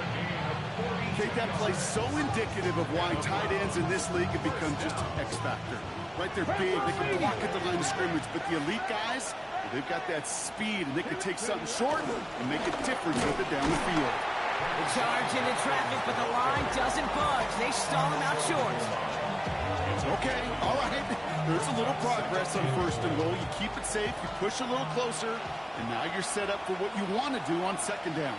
Speaker 3: Kate, that play's so indicative of why tight ends in this league have become just an X factor. Right, they're big, they can block at the line of scrimmage, but the elite guys, they've got that speed, and they can take something short and make a difference with it down the field.
Speaker 1: The charge into traffic, but the line doesn't budge. They stall him out short.
Speaker 3: Okay, all right. There's a little progress on first and goal. You keep it safe, you push a little closer, and now you're set up for what you want to do on second down.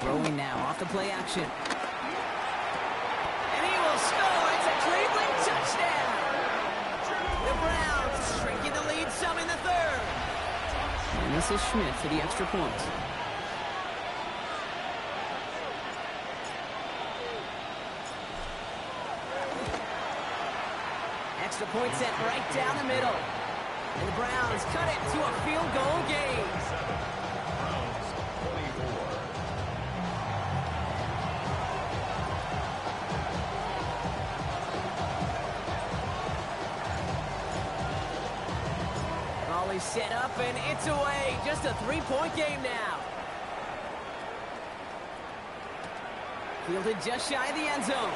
Speaker 1: Throwing now off the play action. And he will score. It's a Cleveland touchdown. The Browns shrinking the lead some in the third. And this is Schmidt for the extra point. Extra point set right down the middle. And the Browns cut it to a field goal game.
Speaker 4: Browns 24.
Speaker 1: Ball is set up and it's away. Just a three-point game now. Fielded just shy of the end zone.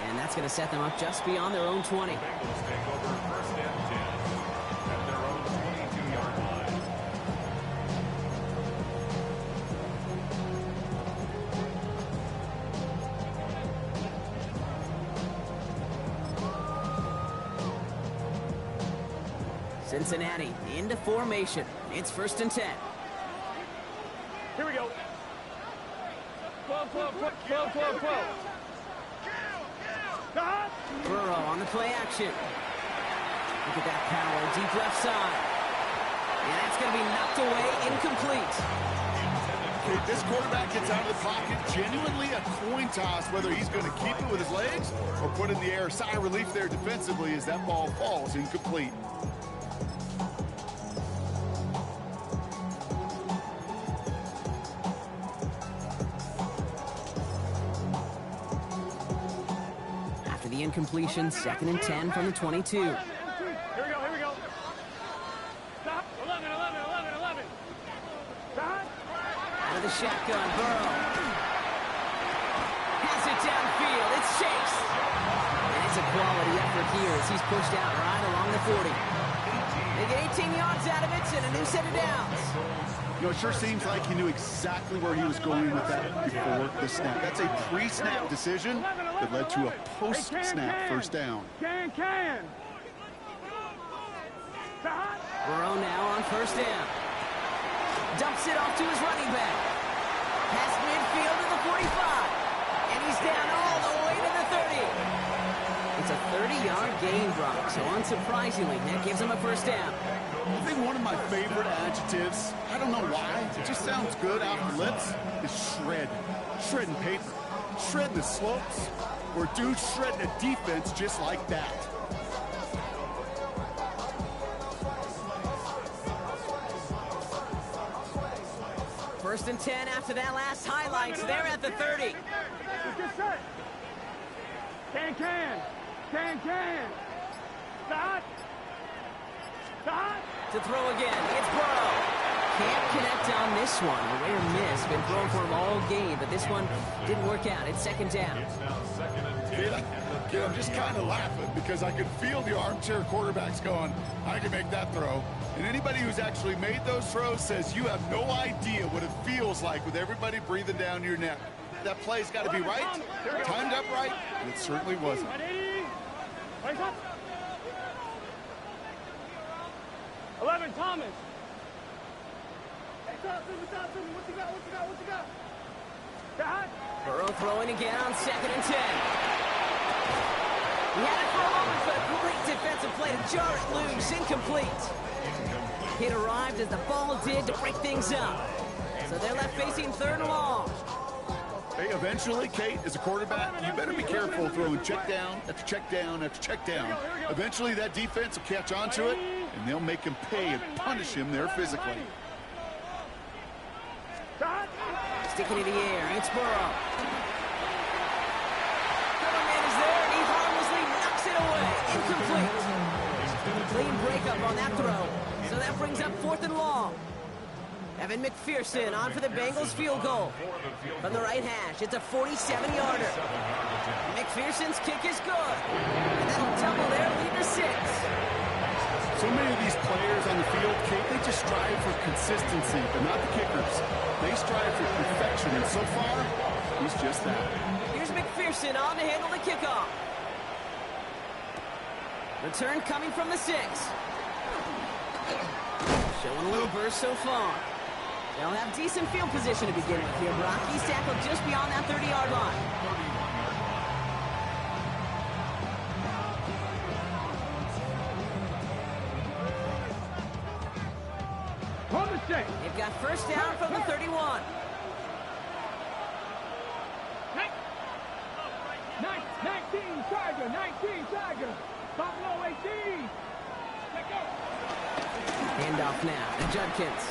Speaker 1: And that's going to set them up just beyond their own 20.
Speaker 4: Bengals take over first and 10 at their own 22-yard line.
Speaker 1: Cincinnati into formation. It's first and 10.
Speaker 2: Here we go. 12.
Speaker 1: Burrow on the play action. Look at that power, deep left side. And that's going to be knocked away, incomplete.
Speaker 3: Okay, this quarterback gets out of the pocket, genuinely a coin toss, whether he's going to keep it with his legs or put it in the air. Sigh of relief there defensively as that ball falls incomplete.
Speaker 1: After the incompletion, 2nd and 10 from the 22.
Speaker 2: Here we go. Stop. 11. Stop.
Speaker 1: Out of the shotgun, Burrow. Has it downfield. It's Chase. And it's a quality effort here as he's pushed out right along the 40. They get 18 yards out of it and a new set of downs.
Speaker 3: You know, it sure seems like he knew exactly where he was going with that before the snap. That's a pre-snap decision that led to a post-snap first down.
Speaker 2: Can. Stop.
Speaker 1: Burrow now on first down. Dumps it off to his running back. Past midfield to the 45. And he's down all the way to the 30. It's a 30-yard gain, Brock, so unsurprisingly, that gives him a first down.
Speaker 3: I think one of my favorite adjectives, I don't know why, it just sounds good off the lips, is shred. Shredding paper. Shredding the slopes. Or dude shredding a defense just like that.
Speaker 1: First and 10 after that last highlights. They're at the 30.
Speaker 2: Get set. Can. Stop.
Speaker 1: To throw again, it's Burrow. Can't connect on this one. A rare miss. Been thrown for him all game, but this one didn't work out. It's 2nd down.
Speaker 3: Kid, I'm just kind of laughing because I can feel the armchair quarterbacks going, I can make that throw. And anybody who's actually made those throws says you have no idea what it feels like with everybody breathing down your neck. That play's got to be right, timed up right, and it certainly wasn't.
Speaker 2: 11, Thomas. What you got? Stop.
Speaker 1: Burrow throwing again on 2nd and 10. He had it for a moment, but a great defensive play to jar it loose. Incomplete. It arrived as the ball did to break things up. So they're left facing 3rd and long.
Speaker 3: Hey, eventually, Kate, as a quarterback, you better be careful throwing check down after check down after check down. Eventually, that defense will catch on to it, and they'll make him pay and punish him there physically.
Speaker 1: Sticking in the air, it's Burrow. Man is there, and he harmlessly knocks it away. Incomplete. Clean breakup on that throw. So that brings up 4th and long. Evan McPherson on for the Bengals field goal. From the right hash, it's a 47-yarder. McPherson's kick is good. And that'll double their lead to 6.
Speaker 3: So many of these players on the field, Kate, they just strive for consistency, but not the kickers. They strive for perfection, and so far, he's just that.
Speaker 1: Here's McPherson on to handle the kickoff. Return coming from the 6. Showing a little burst so far. They'll have decent field position to begin with here. Brock, he's tackled just beyond that 30-yard line. They've got first down from the 31.
Speaker 2: 19 Tiger. Buffalo 18.
Speaker 1: Handoff now to Judkins.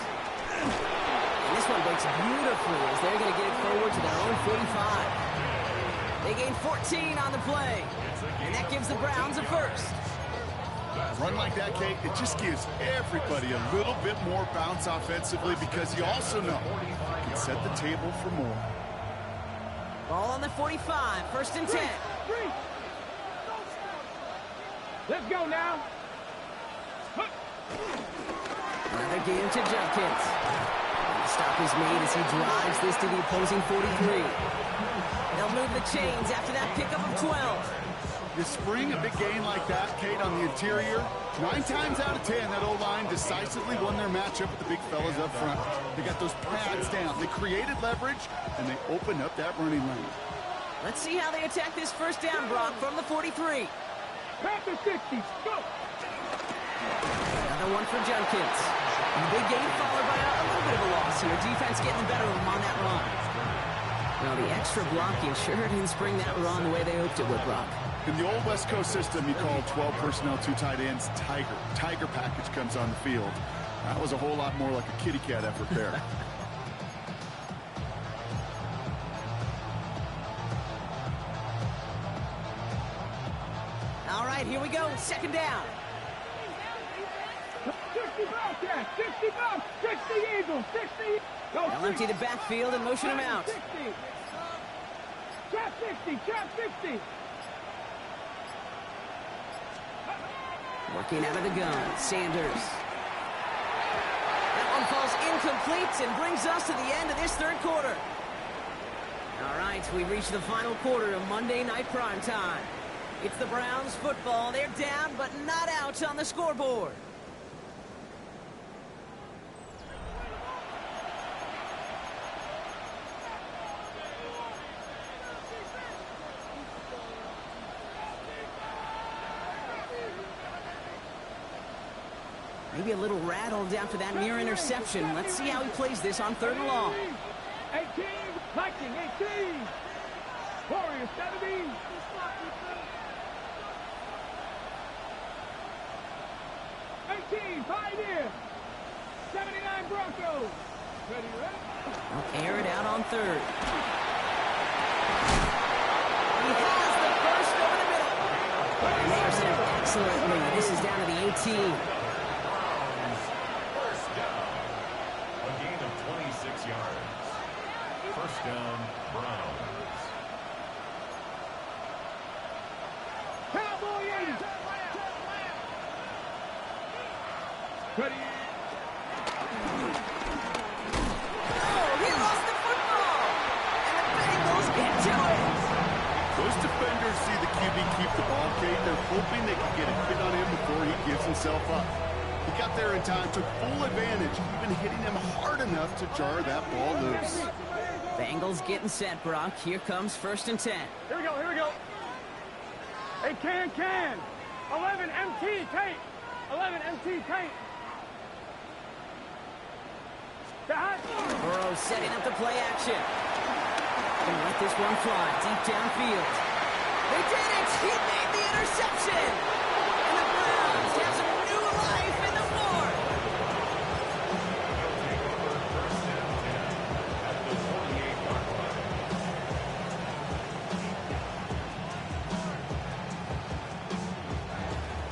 Speaker 1: And this one breaks beautifully as they're going to get it forward to their own 45. They gain 14 on the play. And that gives the Browns a first.
Speaker 3: A run like that, Kate, it just gives everybody a little bit more bounce offensively because you also know you can set the table for more.
Speaker 1: Ball on the 45, first and 10.
Speaker 2: Let's go now.
Speaker 1: Another game to Judkins. The stop is made as he drives this to the opposing 43. They'll move the chains after that pickup of 12.
Speaker 3: This spring, a big gain like that, Kate, on the interior, 9 times out of 10, that O-line decisively won their matchup with the big fellas up front. They got those pads down. They created leverage, and they opened up that running lane.
Speaker 1: Let's see how they attack this first down, Brock, from the 43.
Speaker 2: Back to 60. Go.
Speaker 1: Another one for Judkins. Big gain followed by a little bit of a loss here. Defense getting the better of them on that run. Well, the extra blocking sure didn't spring that run the way they hoped it would, Brock.
Speaker 3: In the old West Coast system, you call 12 personnel, 2 tight ends, Tiger. Tiger package comes on the field. That was a whole lot more like a kitty cat effort there.
Speaker 1: All right, here we go. Second down.
Speaker 2: 60 Bobcats, 60 Bob, 60 Eagles, 60.
Speaker 1: They'll empty the backfield and motion him out.
Speaker 2: 60. Trap 60, trap 60.
Speaker 1: Working out of the gun, Sanders. That one falls incomplete and brings us to the end of this third quarter. All right, we reach the final quarter of Monday Night Primetime. It's the Browns football. They're down, but not out on the scoreboard. Maybe a little rattled after that near interception. Let's see how he plays this on third and long.
Speaker 2: 18, Viking 18. Warriors 17. 18, Pioneer. 79 Broncos. Ready, ready?
Speaker 1: They'll air it out on third. He has the first over the middle. And they are set up excellently. This is down to the 18.
Speaker 4: First down. A gain of 26 yards. First down, Browns.
Speaker 2: Cowboys. Ready.
Speaker 1: Oh, he lost the football. And the Bengals get to it.
Speaker 3: Those defenders see the QB keep the ball, Kate. They're hoping they can get a hit on him before he gives himself up. He got there in time, took full advantage, even hitting him hard enough to jar that ball loose.
Speaker 1: Bengals getting set, Brock. Here comes 1st and 10.
Speaker 2: Here we go, here we go. Hey, can. 11 MT, Kate. 11 MT, Kate.
Speaker 1: Burrow setting up the play action. Gonna let this one fly deep downfield. They did it! He made the interception! And the Browns have some new life in the fourth!
Speaker 4: First and 10 at the 48-yard line.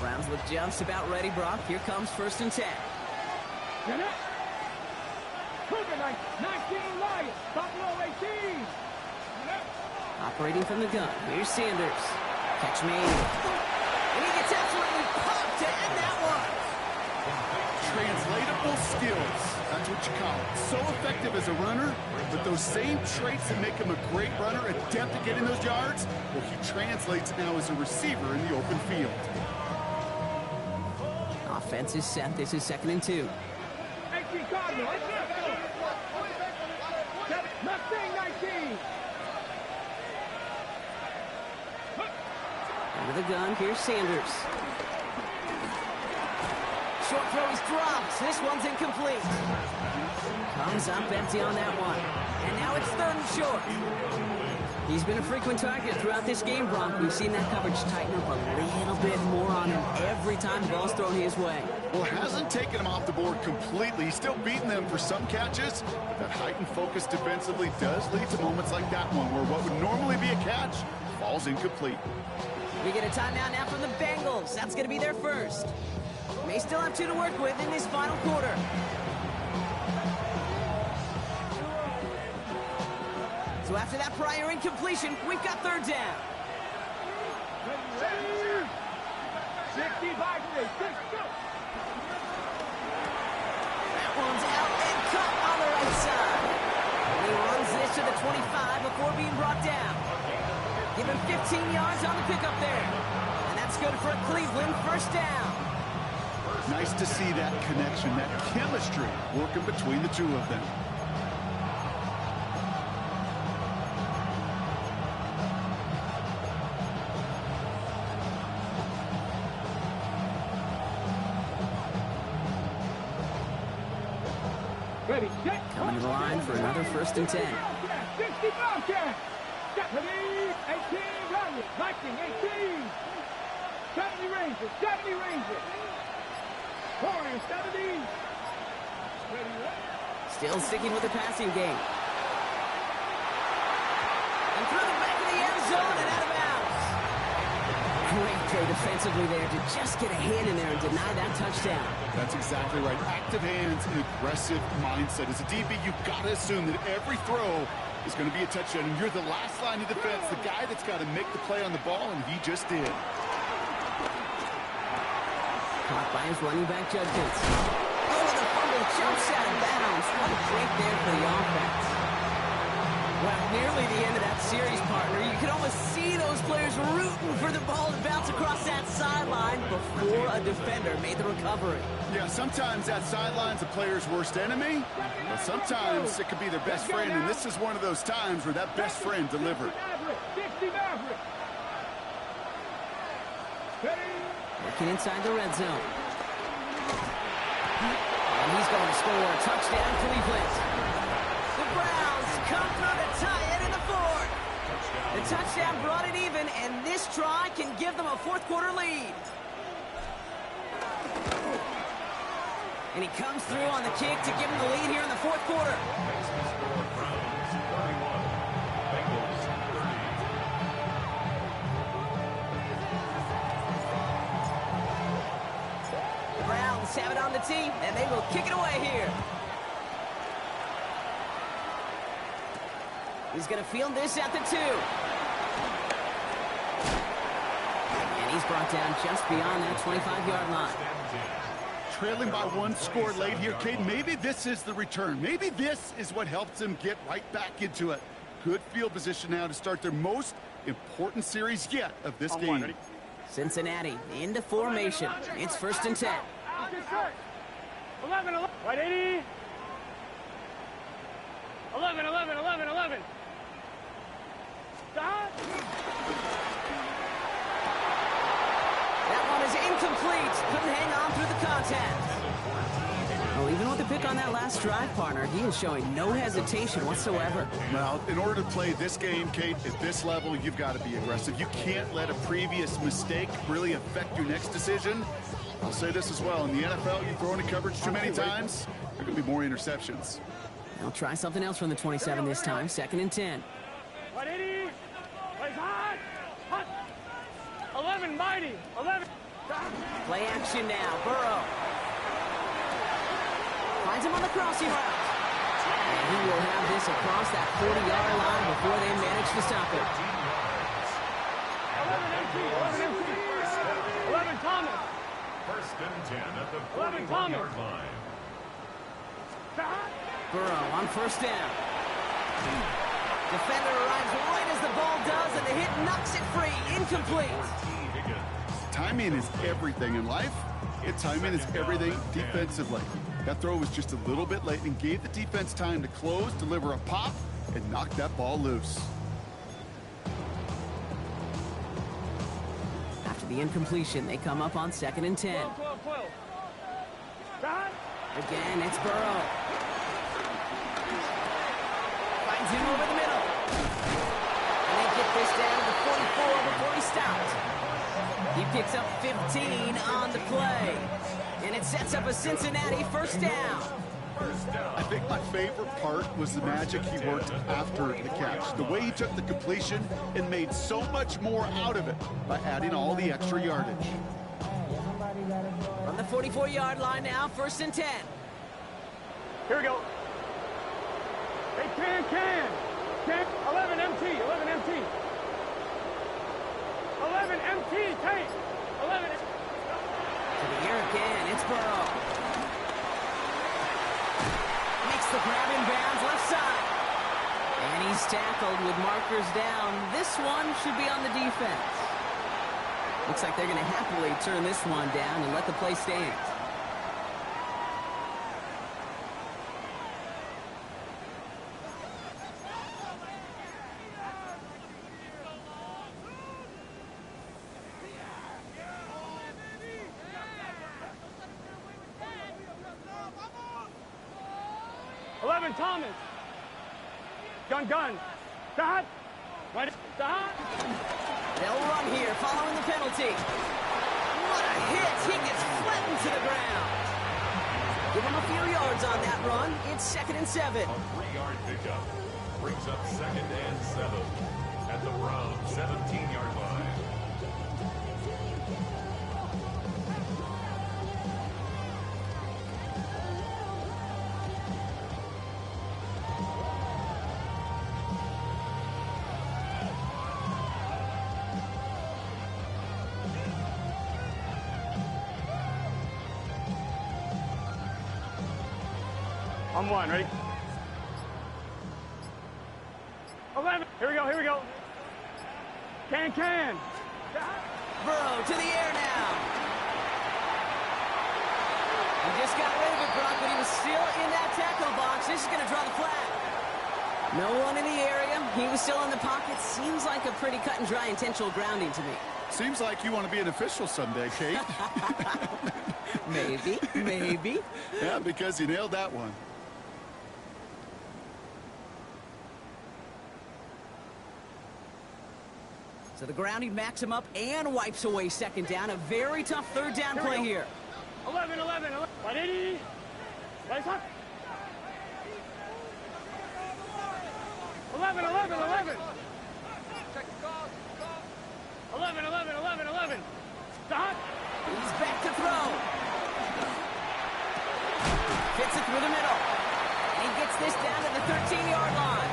Speaker 1: Browns look just about ready, Brock. Here comes 1st and 10.
Speaker 2: Get it. Cougar 19 Lions. Buffalo 18.
Speaker 1: Operating from the gun. Here's Sanders. Catch made. And he gets absolutely popped to end that one.
Speaker 3: Translatable skills. That's what you call it. So effective as a runner, but those same traits that make him a great runner, adept at getting those yards, well, he translates now as a receiver in the open field.
Speaker 1: Offense is set. This is 2nd and 2.
Speaker 2: 18 Cardinal. Mustang 19.
Speaker 1: Under the gun, here's Sanders. Short throw is dropped. This one's incomplete. Comes up empty on that one. And now it's 3rd and short. He's been a frequent target throughout this game, Brock. We've seen that coverage tighten up a little bit more on him every time the ball's thrown his way.
Speaker 3: Well, it hasn't taken him off the board completely. He's still beating them for some catches, but that heightened focus defensively does lead to moments like that one where what would normally be a catch falls incomplete.
Speaker 1: We get a timeout now from the Bengals. That's going to be their first. May still have 2 to work with in this final quarter. So after that prior incompletion, we've got 3rd down.
Speaker 2: 60 Vikings.
Speaker 1: That one's out and cut on the right side. And he runs this to the 25 before being brought down. Give him 15 yards on the pickup there. And that's good for a Cleveland 1st down.
Speaker 3: Nice to see that connection, that chemistry working between the two of them.
Speaker 2: Ready, set.
Speaker 1: Coming to the line for another 1st and 10.
Speaker 2: 65 catch. Ready, 18, Rodney. Viking, 18. 70 Rangers, 70 Rangers. Warriors, 70. Ready,
Speaker 1: Still sticking with the passing game. And through the back of the end zone and out of bounds. Great play defensively there to just get a hand in there and deny that touchdown.
Speaker 3: That's exactly right. Active hands and aggressive mindset. As a DB, you've got to assume that every throw is going to be a touchdown. And you're the last line of defense, the guy that's got to make the play on the ball, and he just did.
Speaker 1: Caught by his running back, Judkins. Oh, and the fumble jumps out of bounds. What a break there for the offense. Well, nearly the end of that series, partner. You can almost see those players rooting for the ball to bounce across that sideline before a defender made the recovery.
Speaker 3: Yeah, sometimes that sideline's a player's worst enemy, but sometimes it could be their best friend, and this is one of those times where that best friend delivered.
Speaker 2: 60 Maverick. Ready.
Speaker 1: Working inside the red zone. And he's going to score a touchdown, Cleveland. The Browns come through to tie it in the 4th. The touchdown brought it even, and this try can give them a 4th quarter lead. And he comes through on the kick to give him the lead here in the 4th quarter. Browns have it on the team, and they will kick it away here. He's going to field this at the 2. And he's brought down just beyond that 25-yard line.
Speaker 3: Trailing by 1, scored late here, Cade. Maybe this is the return. Maybe this is what helps them get right back into it. Good field position now to start their most important series yet of this game.
Speaker 1: Cincinnati into formation. It's 1st and 10.
Speaker 2: 11, 11. Right, 80. 11, 11, 11, 11. Stop.
Speaker 1: That one is incomplete. Couldn't hang on through the contact. Well, even with the pick on that last drive, partner, he is showing no hesitation whatsoever.
Speaker 3: Well, in order to play this game, Kate, at this level, you've got to be aggressive. You can't let a previous mistake really affect your next decision. I'll say this as well. In the NFL, you throw into coverage too many times, there are going to be more interceptions.
Speaker 1: They'll try something else from the 27 this time. 2nd and 10.
Speaker 2: 180. Plays hot. Hot. 11, mighty. 11.
Speaker 1: Play action now. Burrow. Finds him on the crossing route. And he will have this across that 40-yard line before they manage to stop it.
Speaker 2: 11 empty. 11 Thomas.
Speaker 4: 1st and 10 at the
Speaker 2: 41-yard
Speaker 4: line.
Speaker 1: Burrow on 1st down. Defender arrives right as the ball does, and the hit knocks it free. Incomplete.
Speaker 3: Timing is everything in life. Timing is everything defensively. That throw was just a little bit late and gave the defense time to close, deliver a pop, and knock that ball loose.
Speaker 1: After the incompletion, they come up on 2nd and 10.
Speaker 2: 12.
Speaker 1: Again, it's Burrow. Finds him over the middle. And they get this down to the 44 before he stopped. He picks up 15 on the play. And it sets up a Cincinnati 1st down.
Speaker 3: I think my favorite part was the magic he worked after the catch. The way he took the completion and made so much more out of it by adding all the extra yardage.
Speaker 1: From the 44-yard line now, 1st and 10.
Speaker 2: Here we go. They can. 11 MT. 11 MT. 11 MT. Take. 11.
Speaker 1: To the air again, it's Burrow. Makes the grab in bounds left side. And he's tackled with markers down. This one should be on the defense. Looks like they're going to happily turn this one down and let the play stand.
Speaker 2: 11, Thomas. Gun. Stop. Right. Stop.
Speaker 1: They'll run here following the penalty. What a hit. He gets flattened to the ground. Give him a few yards on that run. It's 2nd and 7.
Speaker 4: A 3-yard pickup brings up 2nd and 7 at the Brown 17-yard line.
Speaker 2: On one, ready? 11. Here we go. Can.
Speaker 1: Burrow to the air now. He just got rid of it, Brock, but he was still in that tackle box. This is going to draw the flag. No one in the area. He was still in the pocket. Seems like a pretty cut and dry intentional grounding to me.
Speaker 3: Seems like you want to be an official someday, Kate.
Speaker 1: Maybe.
Speaker 3: Yeah, because you nailed that one.
Speaker 1: So the grounding backs him up and wipes away 2nd down. A very tough 3rd down play here.
Speaker 2: 11. 180. Right up. 11. 11. Stop.
Speaker 1: He's back to throw. Fits it through the middle. And he gets this down to the 13-yard line.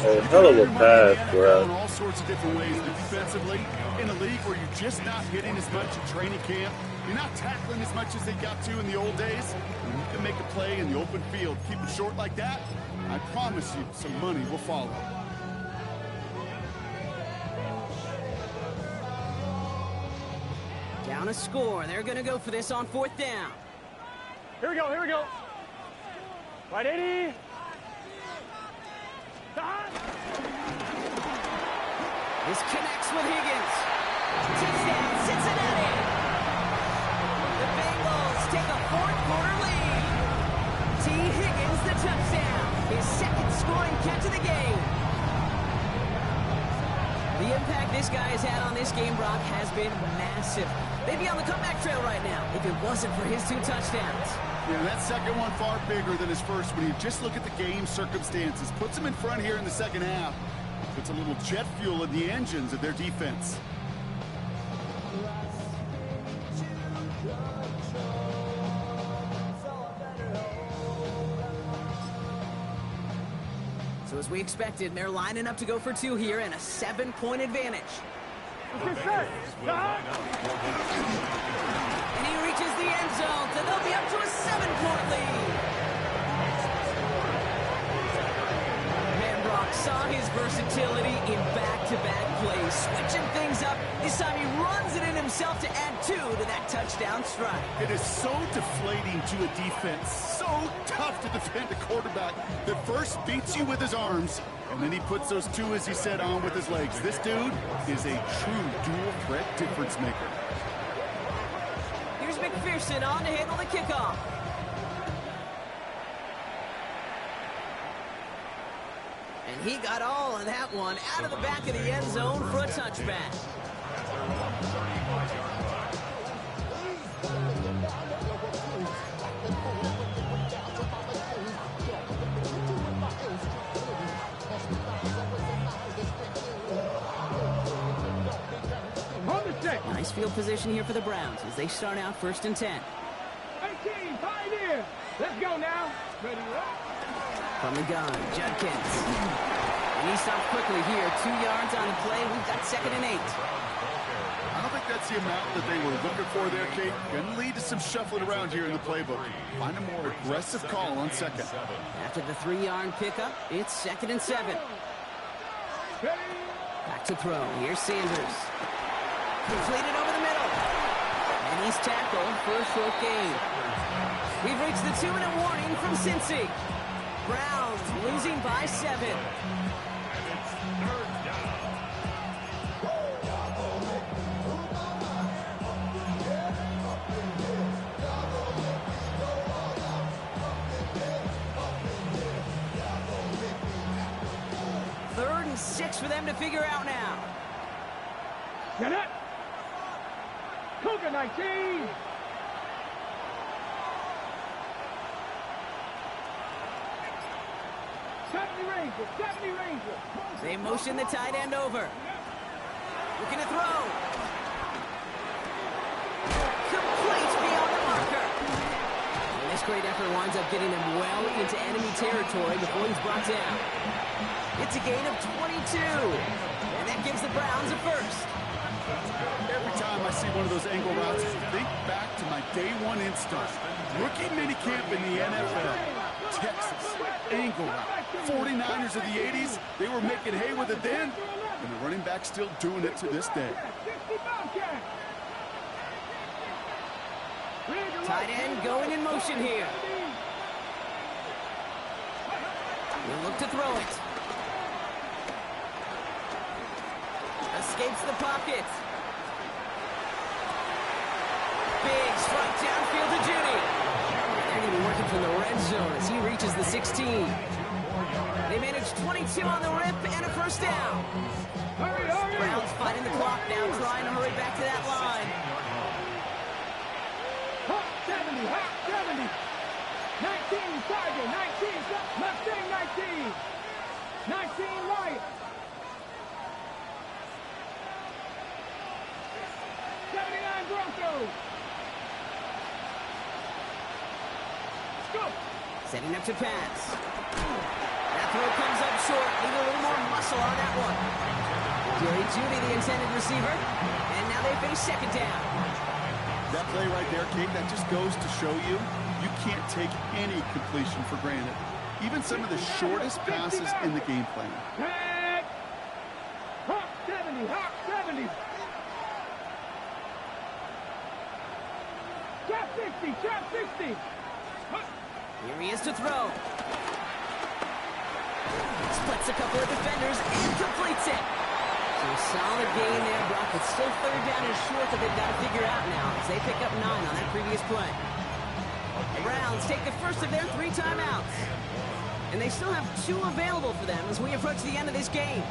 Speaker 5: A hell of a pass, bro.
Speaker 3: In all sorts of different ways, but defensively, in a league where you're just not hitting as much in training camp, you're not tackling as much as they got to in the old days, and you can make a play in the open field, keep it short like that, I promise you some money will follow.
Speaker 1: Down a score. They're going to go for this on 4th down.
Speaker 2: Here we go. Right 80. Stop.
Speaker 1: This connects with Higgins. Touchdown, Cincinnati. The Bengals take a 4th-quarter lead. T. Higgins, the touchdown. His 2nd scoring catch of the game. The impact this guy has had on this game, Brock, has been massive. They'd be on the comeback trail right now if it wasn't for his 2 touchdowns.
Speaker 3: Yeah, that second one far bigger than his first when you just look at the game circumstances. Puts him in front here in the 2nd half. Puts a little jet fuel in the engines of their defense.
Speaker 1: So as we expected, they're lining up to go for 2 here and a 7-point advantage. And he reaches the end zone, so they'll be up to a 7-point lead. Man, Brock saw his versatility in back-to-back plays, switching things up. This time he runs it in himself to add 2 to that touchdown strike.
Speaker 3: It is so deflating to a defense, so tough to defend a quarterback that first beats you with his arms, and then he puts those 2, as he said, on with his legs. This dude is a true dual-threat difference maker.
Speaker 1: Here's McPherson on to handle the kickoff. And he got all of that one out of the back of the end zone for a touchback. Nice field position here for the Browns as they start out 1st and 10.
Speaker 2: 18, Pioneer. Let's go now. Ready up.
Speaker 1: From the gun, Judkins. And he stops quickly here. 2 yards on the play. We've got 2nd and 8.
Speaker 3: I don't think that's the amount that they were looking for there, Kate. Going to lead to some shuffling around here in the playbook. Find a more aggressive call on 2nd.
Speaker 1: After the 3-yard pickup, it's 2nd and 7. Back to throw. Here's Sanders. Completed over the middle. And he's tackled for a short gain. We've reached the 2-minute warning from Cincy. Browns losing by 7. X for them to figure out now.
Speaker 2: Get it. Cougar 19.
Speaker 1: They motion the tight end over. Looking to throw. Complete beyond the marker. And this great effort winds up getting them well into enemy territory before he's brought down. It's a gain of 22. And that gives the Browns a first.
Speaker 3: Every time I see one of those angle routes, I think back to my day one instinct. Rookie minicamp in the NFL. Texas, angle route. 49ers of the 80s, they were making hay with it then, and the running back's still doing it to this day.
Speaker 1: Tight end going in motion here. He'll look to throw it. Escapes the pocket. Big strike downfield to Judy. They're going to be working from the red zone as he reaches the 16. They managed 22 on the rip and a first down. Browns fighting the clock now, trying to hurry back to that line.
Speaker 2: 70, 19, Tiger, 19, Mustang 19. 19 right. 79 Broncos. Go.
Speaker 1: Setting up to pass. That throw comes up short. Need a little more muscle on that one. Jerry Jeudy, the intended receiver. And now they face second down.
Speaker 3: That play right there, Kate, that just goes to show you, you can't take any completion for granted. Even some of the shortest passes in the game plan.
Speaker 2: Hawk 70, Hawk 70. Trap 60, trap 60.
Speaker 1: Here he is to throw. Splits a couple of defenders and completes it. So a solid gain there, Brock, but still third down and short that they've got to figure out now as they pick up 9 on that previous play. The Browns take the first of their 3 timeouts. And they still have 2 available for them as we approach the end of this game.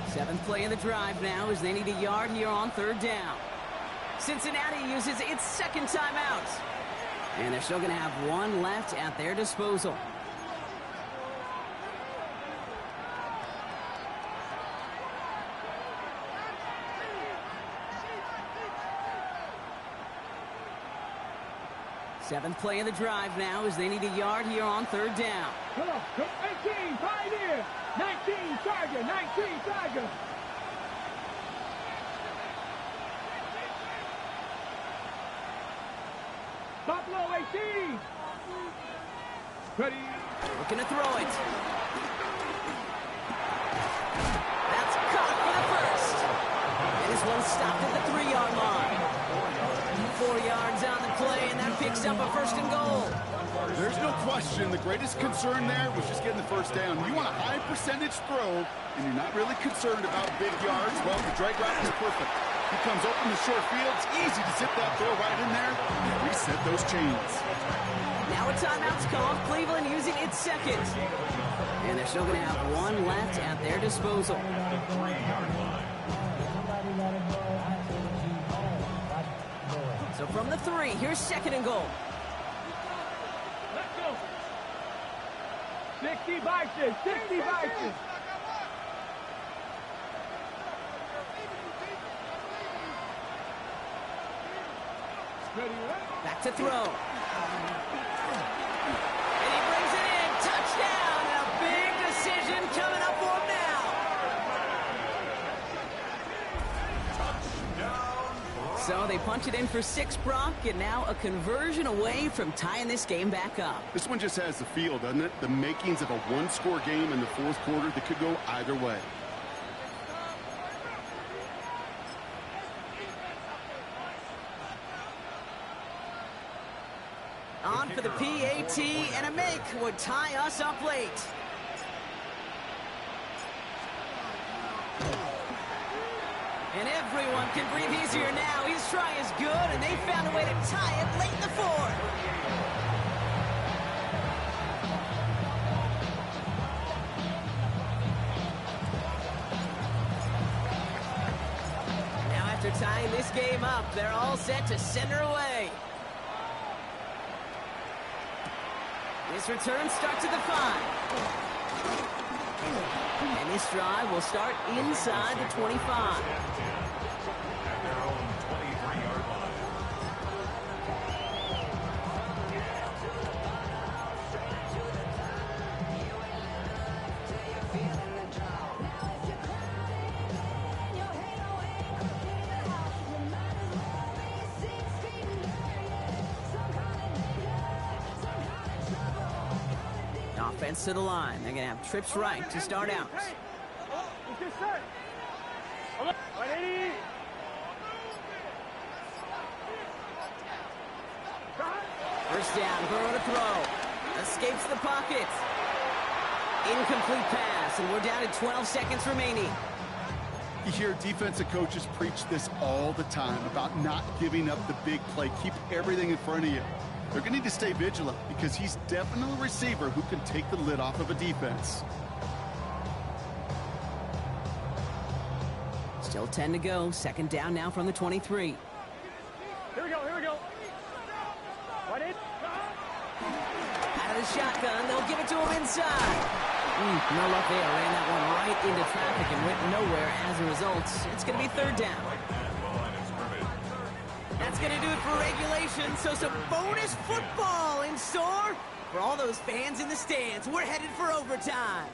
Speaker 1: Seventh play of the drive now as they need a yard here on third down. Cincinnati uses its second timeout. And they're still going to have 1 left at their disposal. Seventh play of the drive now as they need a yard here on third down.
Speaker 2: Come on, 18, Pioneer. 19, Tiger, 19, Tiger. Buffalo 18. Ready.
Speaker 1: Looking to throw it. That's caught for the first. And this one stopped at the 3-yard line. 4 yards on the play, and that picks up a first and goal.
Speaker 3: There's no question the greatest concern there was just getting the first down. You want a high percentage throw, and you're not really concerned about big yards. Well, the drag route is perfect. He comes open the short field. It's easy to zip that throw right in there and reset those chains.
Speaker 1: Now a timeout's called. Cleveland using its second. And they're still going to have 1 left at their disposal. So from the 3, here's second and goal.
Speaker 2: Let's go. 60 Bison, 60 Bison.
Speaker 1: Back to throw. And he brings it in. Touchdown. And a big decision coming up for him now. So they punch it in for 6, Brock, and now a conversion away from tying this game back up.
Speaker 3: This one just has the feel, doesn't it? The makings of a 1-score game in the 4th quarter that could go either way.
Speaker 1: On for the PAT, and a make would tie us up late. can breathe easier now. His try is good, and they found a way to tie it late in the fourth. Now after tying this game up, they're all set to send her away. This return starts at the 5. And this drive will start inside the 25.
Speaker 4: At their own 23-yard line.
Speaker 1: Offense to the line. They're going to have trips right to start out. First down, Burrow to throw. Escapes the pocket. Incomplete pass, and we're down to 12 seconds remaining.
Speaker 3: You hear defensive coaches preach this all the time about not giving up the big play. Keep everything in front of you. They're going to need to stay vigilant because he's definitely a receiver who can take the lid off of a defense.
Speaker 1: Still 10 to go. Second down now from the 23.
Speaker 2: Here we go, here we go. Right in.
Speaker 1: Out of the shotgun, they'll give it to him inside. No luck there. Ran that one right into traffic and went nowhere as a result. It's going to be third down. That's going to do it for regulation, so some bonus football in store for all those fans in the stands. We're headed for overtime.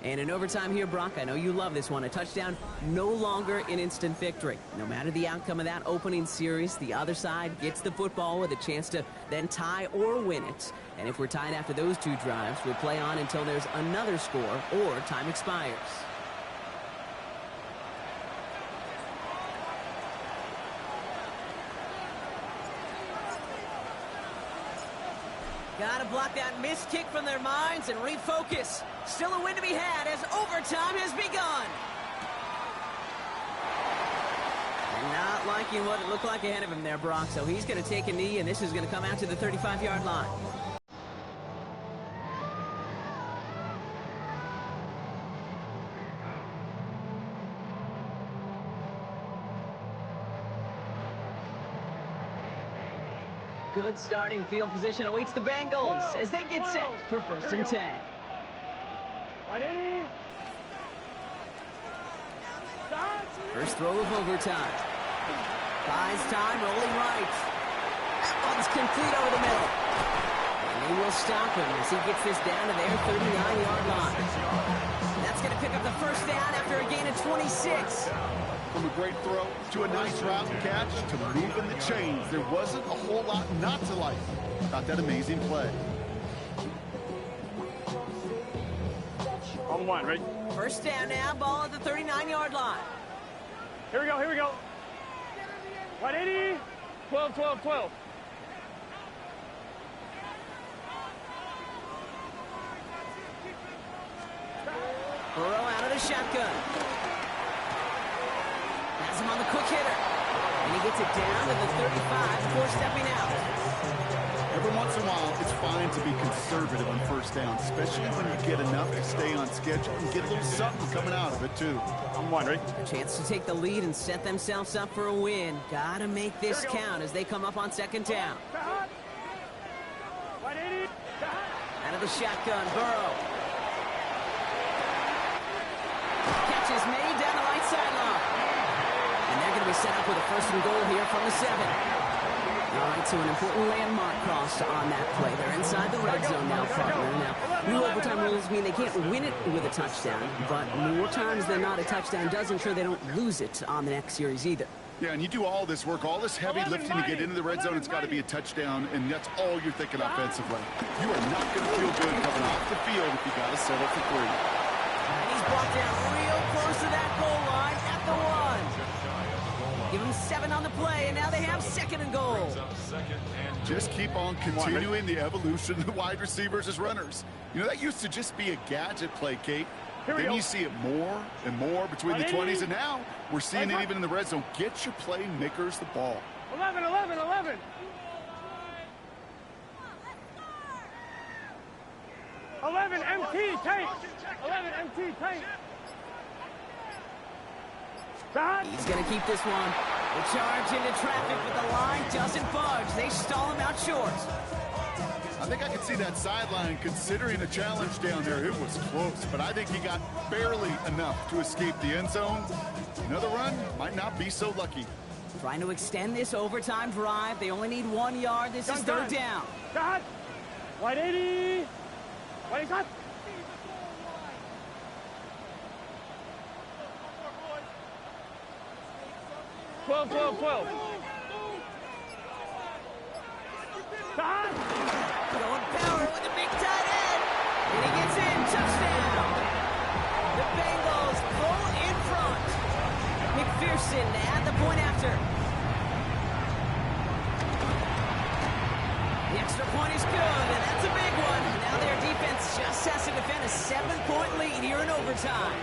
Speaker 1: And in overtime here, Brock, I know you love this one. A touchdown, no longer an instant victory. No matter the outcome of that opening series, the other side gets the football with a chance to then tie or win it. And if we're tied after those two drives, we'll play on until there's another score or time expires. Got to block that missed kick from their minds and refocus. Still a win to be had as overtime has begun. And not liking what it looked like ahead of him there, Brock. So he's going to take a knee, and this is going to come out to the 35-yard line. Good starting field position awaits the Bengals as they get set for first and 10. First throw of overtime. Buys time, rolling right. That one's complete over the middle. And they will stop him as he gets this down to their 39-yard line. And that's going to pick up the first down after a gain of 26.
Speaker 3: From a great throw to a nice route and catch to moving the chains. There wasn't a whole lot not to like about that amazing play.
Speaker 2: On one, right?
Speaker 1: First down now, ball at the 39-yard line.
Speaker 2: Here we go, here we go. 180, 12, 12, 12.
Speaker 1: Burrow out of the shotgun. Has him on the quick hitter. And he gets it down to the 35 before stepping out.
Speaker 3: Every once in a while, it's fine to be conservative on first down, especially when you get enough to stay on schedule and get a little something coming out of it, too.
Speaker 2: On one, right?
Speaker 1: A chance to take the lead and set themselves up for a win. Gotta make this count as they come up on second down.
Speaker 2: 180.
Speaker 1: Out of the shotgun, Burrow. Catch is made down the right sideline. And they're going to be set up with a first and goal here from the 7. All right, so an important landmark cross on that play. They're inside the red zone now, partner. Now, new overtime rules mean they can't win it with a touchdown, but more times than not, a touchdown does ensure they don't lose it on the next series either.
Speaker 3: Yeah, and you do all this work, all this heavy lifting to get into the red zone, it's got to be a touchdown, and that's all you're thinking offensively. You are not going to feel good coming off the field if you got to settle for 3.
Speaker 1: And he's brought down real close to that goal line at the 1. Give him 7 on the play, and now they have second and goal.
Speaker 3: Just keep on continuing the evolution of the wide receivers as runners. You know, that used to just be a gadget play, Kate. Then you see it more and more between the 20s, and now we're seeing it even in the red zone. Get your playmakers the ball.
Speaker 2: 11, 11, 11. 11 MT tank. 11 MT tank.
Speaker 1: He's going to keep this one. The charge into traffic, but the line doesn't budge. They stall him out short.
Speaker 3: I think I can see that sideline considering a challenge down there. It was close, but I think he got barely enough to escape the end zone. Another run might not be so lucky.
Speaker 1: Trying to extend this overtime drive. They only need 1 yard. This is third down.
Speaker 2: Cut. White 80. White cut. Twelve.
Speaker 1: Going power with a big tight end. And he gets in. Touchdown. The Bengals pull in front. McPherson at the point after. The extra point is good, and that's a big one. Now their defense just has to defend a 7-point lead here in overtime.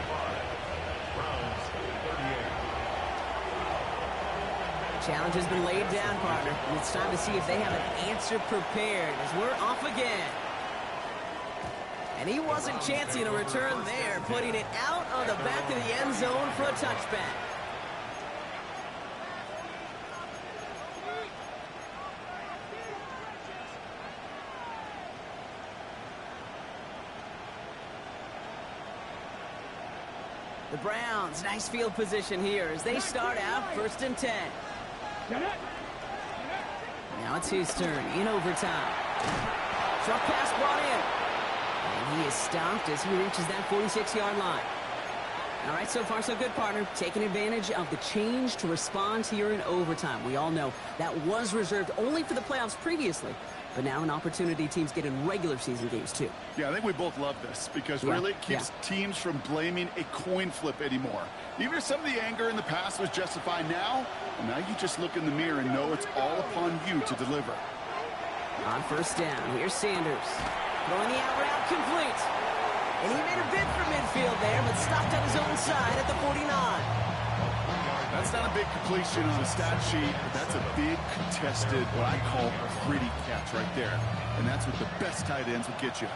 Speaker 1: Challenge has been laid down, partner. And it's time to see if they have an answer prepared as we're off again. And he wasn't chancing a return there, putting it out on the back of the end zone for a touchback. The Browns, nice field position here as they start out 1st and 10. Now it's his turn in overtime. Short pass brought in. And he is stopped as he reaches that 46-yard line. All right, so far so good, partner. Taking advantage of the change to respond here in overtime. We all know that was reserved only for the playoffs previously, but now an opportunity teams get in regular season games too.
Speaker 3: Yeah, I think we both love this because really it keeps teams from blaming a coin flip anymore. Even if some of the anger in the past was justified now you just look in the mirror and know it's all upon you to deliver.
Speaker 1: On 1st down, here's Sanders. Throwing the out route complete. And he made a bid for midfield there, but stopped on his own side at the 49.
Speaker 3: That's not a big completion on the stat sheet, but that's a big contested, what I call gritty catch right there. And that's what the best tight ends will get you.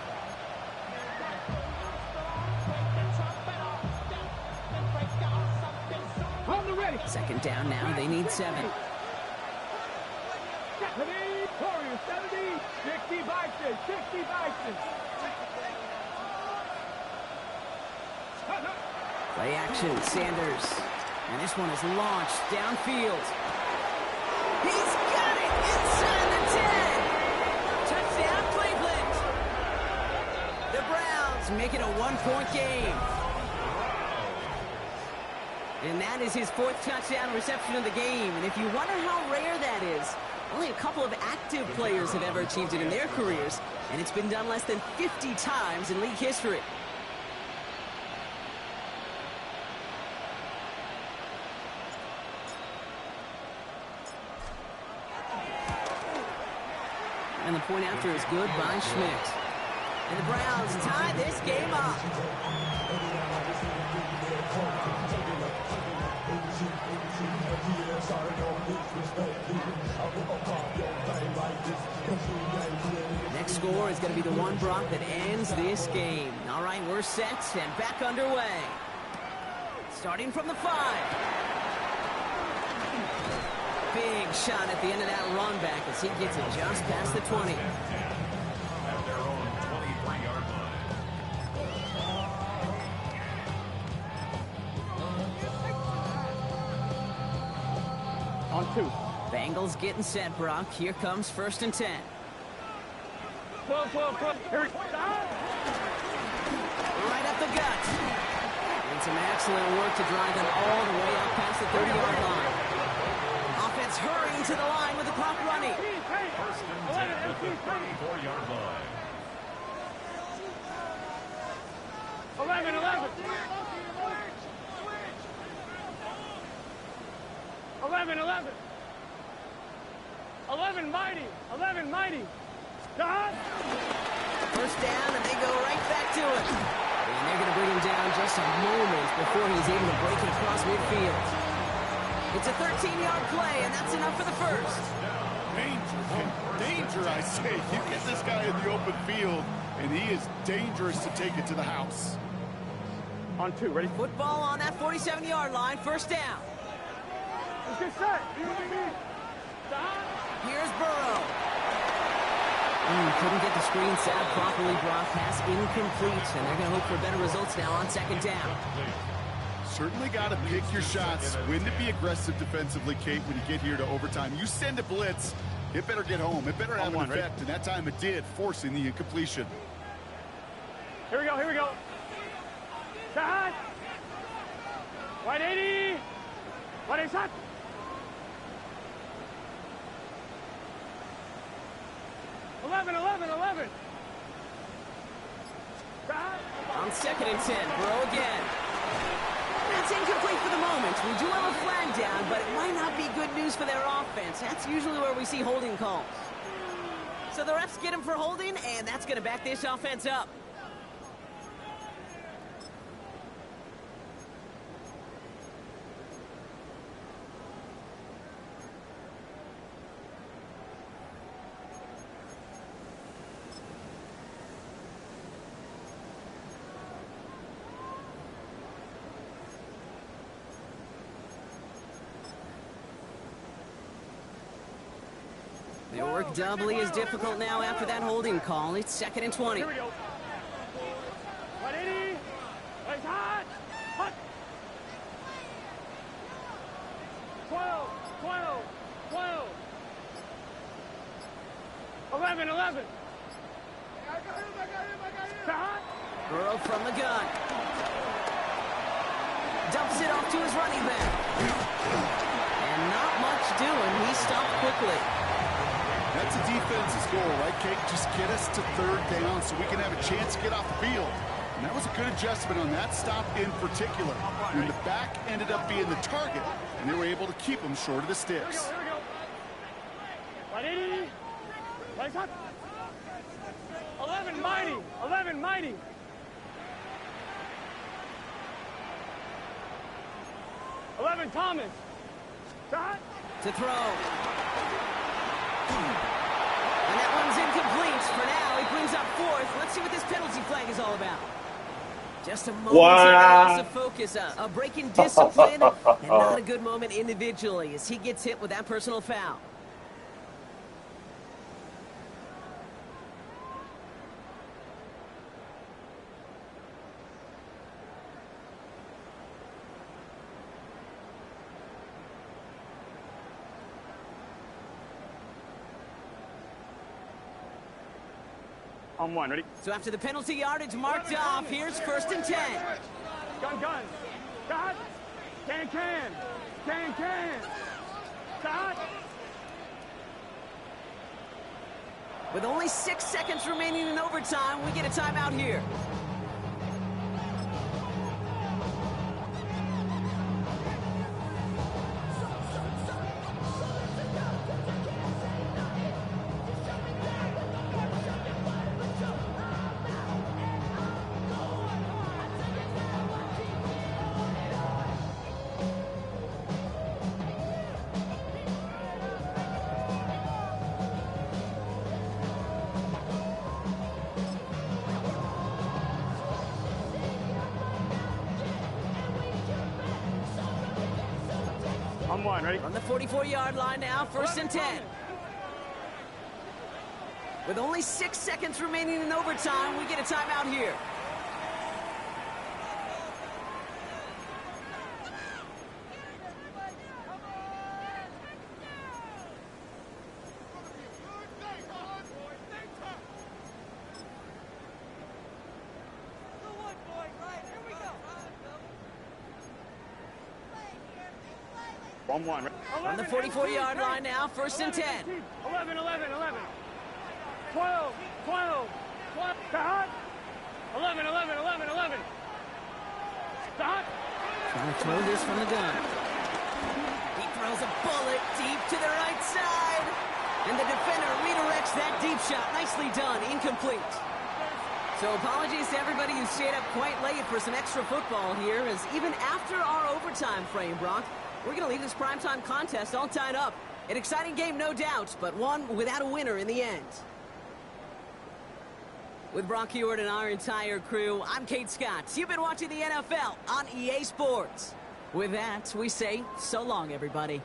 Speaker 1: Second down now, they need 7.
Speaker 2: 70, 60 Bison, 60 Bison.
Speaker 1: Play action, Sanders. And this one is launched downfield. He's got it inside the 10. Touchdown, Cleveland. The Browns make it a 1-point game. And that is his 4th touchdown reception of the game. And if you wonder how rare that is, only a couple of active players have ever achieved it in their careers, and it's been done less than 50 times in league history. And the point after is good by Schmidt. And the Browns tie this game up. Next score is going to be the one, Brock, that ends this game. All right, we're set and back underway. Starting from the 5. Big shot at the end of that run back as he gets it just past the 20.
Speaker 4: At their own 23-yard line.
Speaker 2: On 2.
Speaker 1: Bengals getting set, Brock. Here comes 1st and 10.
Speaker 2: 12. Here it comes.
Speaker 1: Right up the gut. And some excellent work to drive them all the way up past the 30-yard line. Offense hurrying to the line with the clock running.
Speaker 4: 1st and 10 at the 34-yard line.
Speaker 2: 11. 11 mighty. 11 mighty. God.
Speaker 1: 1st down, and they go right back to it. And they're going to bring him down just a moment before he's able to break it across midfield. It's a 13-yard play, and that's enough for the first.
Speaker 3: Danger, I say. You get this guy in the open field, and he is dangerous to take it to the house.
Speaker 2: On 2, ready?
Speaker 1: Football on that 47-yard line, first down.
Speaker 2: Let's get set.
Speaker 1: Here's Burrow. Couldn't get the screen set up properly. Brock pass incomplete, and they're going to hope for better results now on second down.
Speaker 3: Certainly got to pick your shots. When to be aggressive defensively, Kate, when you get here to overtime. You send a blitz, it better get home. It better have an effect, and that time it did, forcing the incompletion.
Speaker 2: Here we go, here we go. Shot. Wide 80. Wide 80 shot. Eleven.
Speaker 1: On second and 10, Burrow again. That's incomplete for the moment. We do have a flag down, but it might not be good news for their offense. That's usually where we see holding calls. So the refs get him for holding, and that's going to back this offense up. Their work doubly is difficult now after that holding call. It's second and 20.
Speaker 2: Here we go. 180. Right hot. Hot. 12. 11. Hot.
Speaker 1: Burrow from the gun. Dumps it off to his running back. And not much doing. He stopped quickly.
Speaker 3: That's a defense's goal, right, Kate? Just get us to third down so we can have a chance to get off the field. And that was a good adjustment on that stop in particular. When the back ended up being the target, and they were able to keep him short of the sticks.
Speaker 2: Here we go. 180. Right hot. 11 mighty. 11 Thomas. Shot.
Speaker 1: To throw. And that one's incomplete. For now, he brings up fourth. Let's see what this penalty flag is all about. Just a momentary loss of focus. A break in discipline, and not a good moment individually as he gets hit with that personal foul.
Speaker 2: On 1, ready?
Speaker 1: So after the penalty yardage marked off, here's first and 10.
Speaker 2: Gun. Shot. Can. Shot.
Speaker 1: With only 6 seconds remaining in overtime, we get a timeout here.
Speaker 2: On 1, ready?
Speaker 1: On the 44-yard line now, first and 10. With only 6 seconds remaining in overtime, we get a timeout here.
Speaker 2: On 1.
Speaker 1: On the 44-yard line now, first and 10.
Speaker 2: 11. 12. Shot. 11. Shot.
Speaker 1: Trying to throw this from the gun. He throws a bullet deep to the right side. And the defender redirects that deep shot. Nicely done. Incomplete. So apologies to everybody who stayed up quite late for some extra football here, as even after our overtime frame, Brock, we're going to leave this primetime contest all tied up. An exciting game, no doubt, but one without a winner in the end. With Brock Hewitt and our entire crew, I'm Kate Scott. You've been watching the NFL on EA Sports. With that, we say so long, everybody.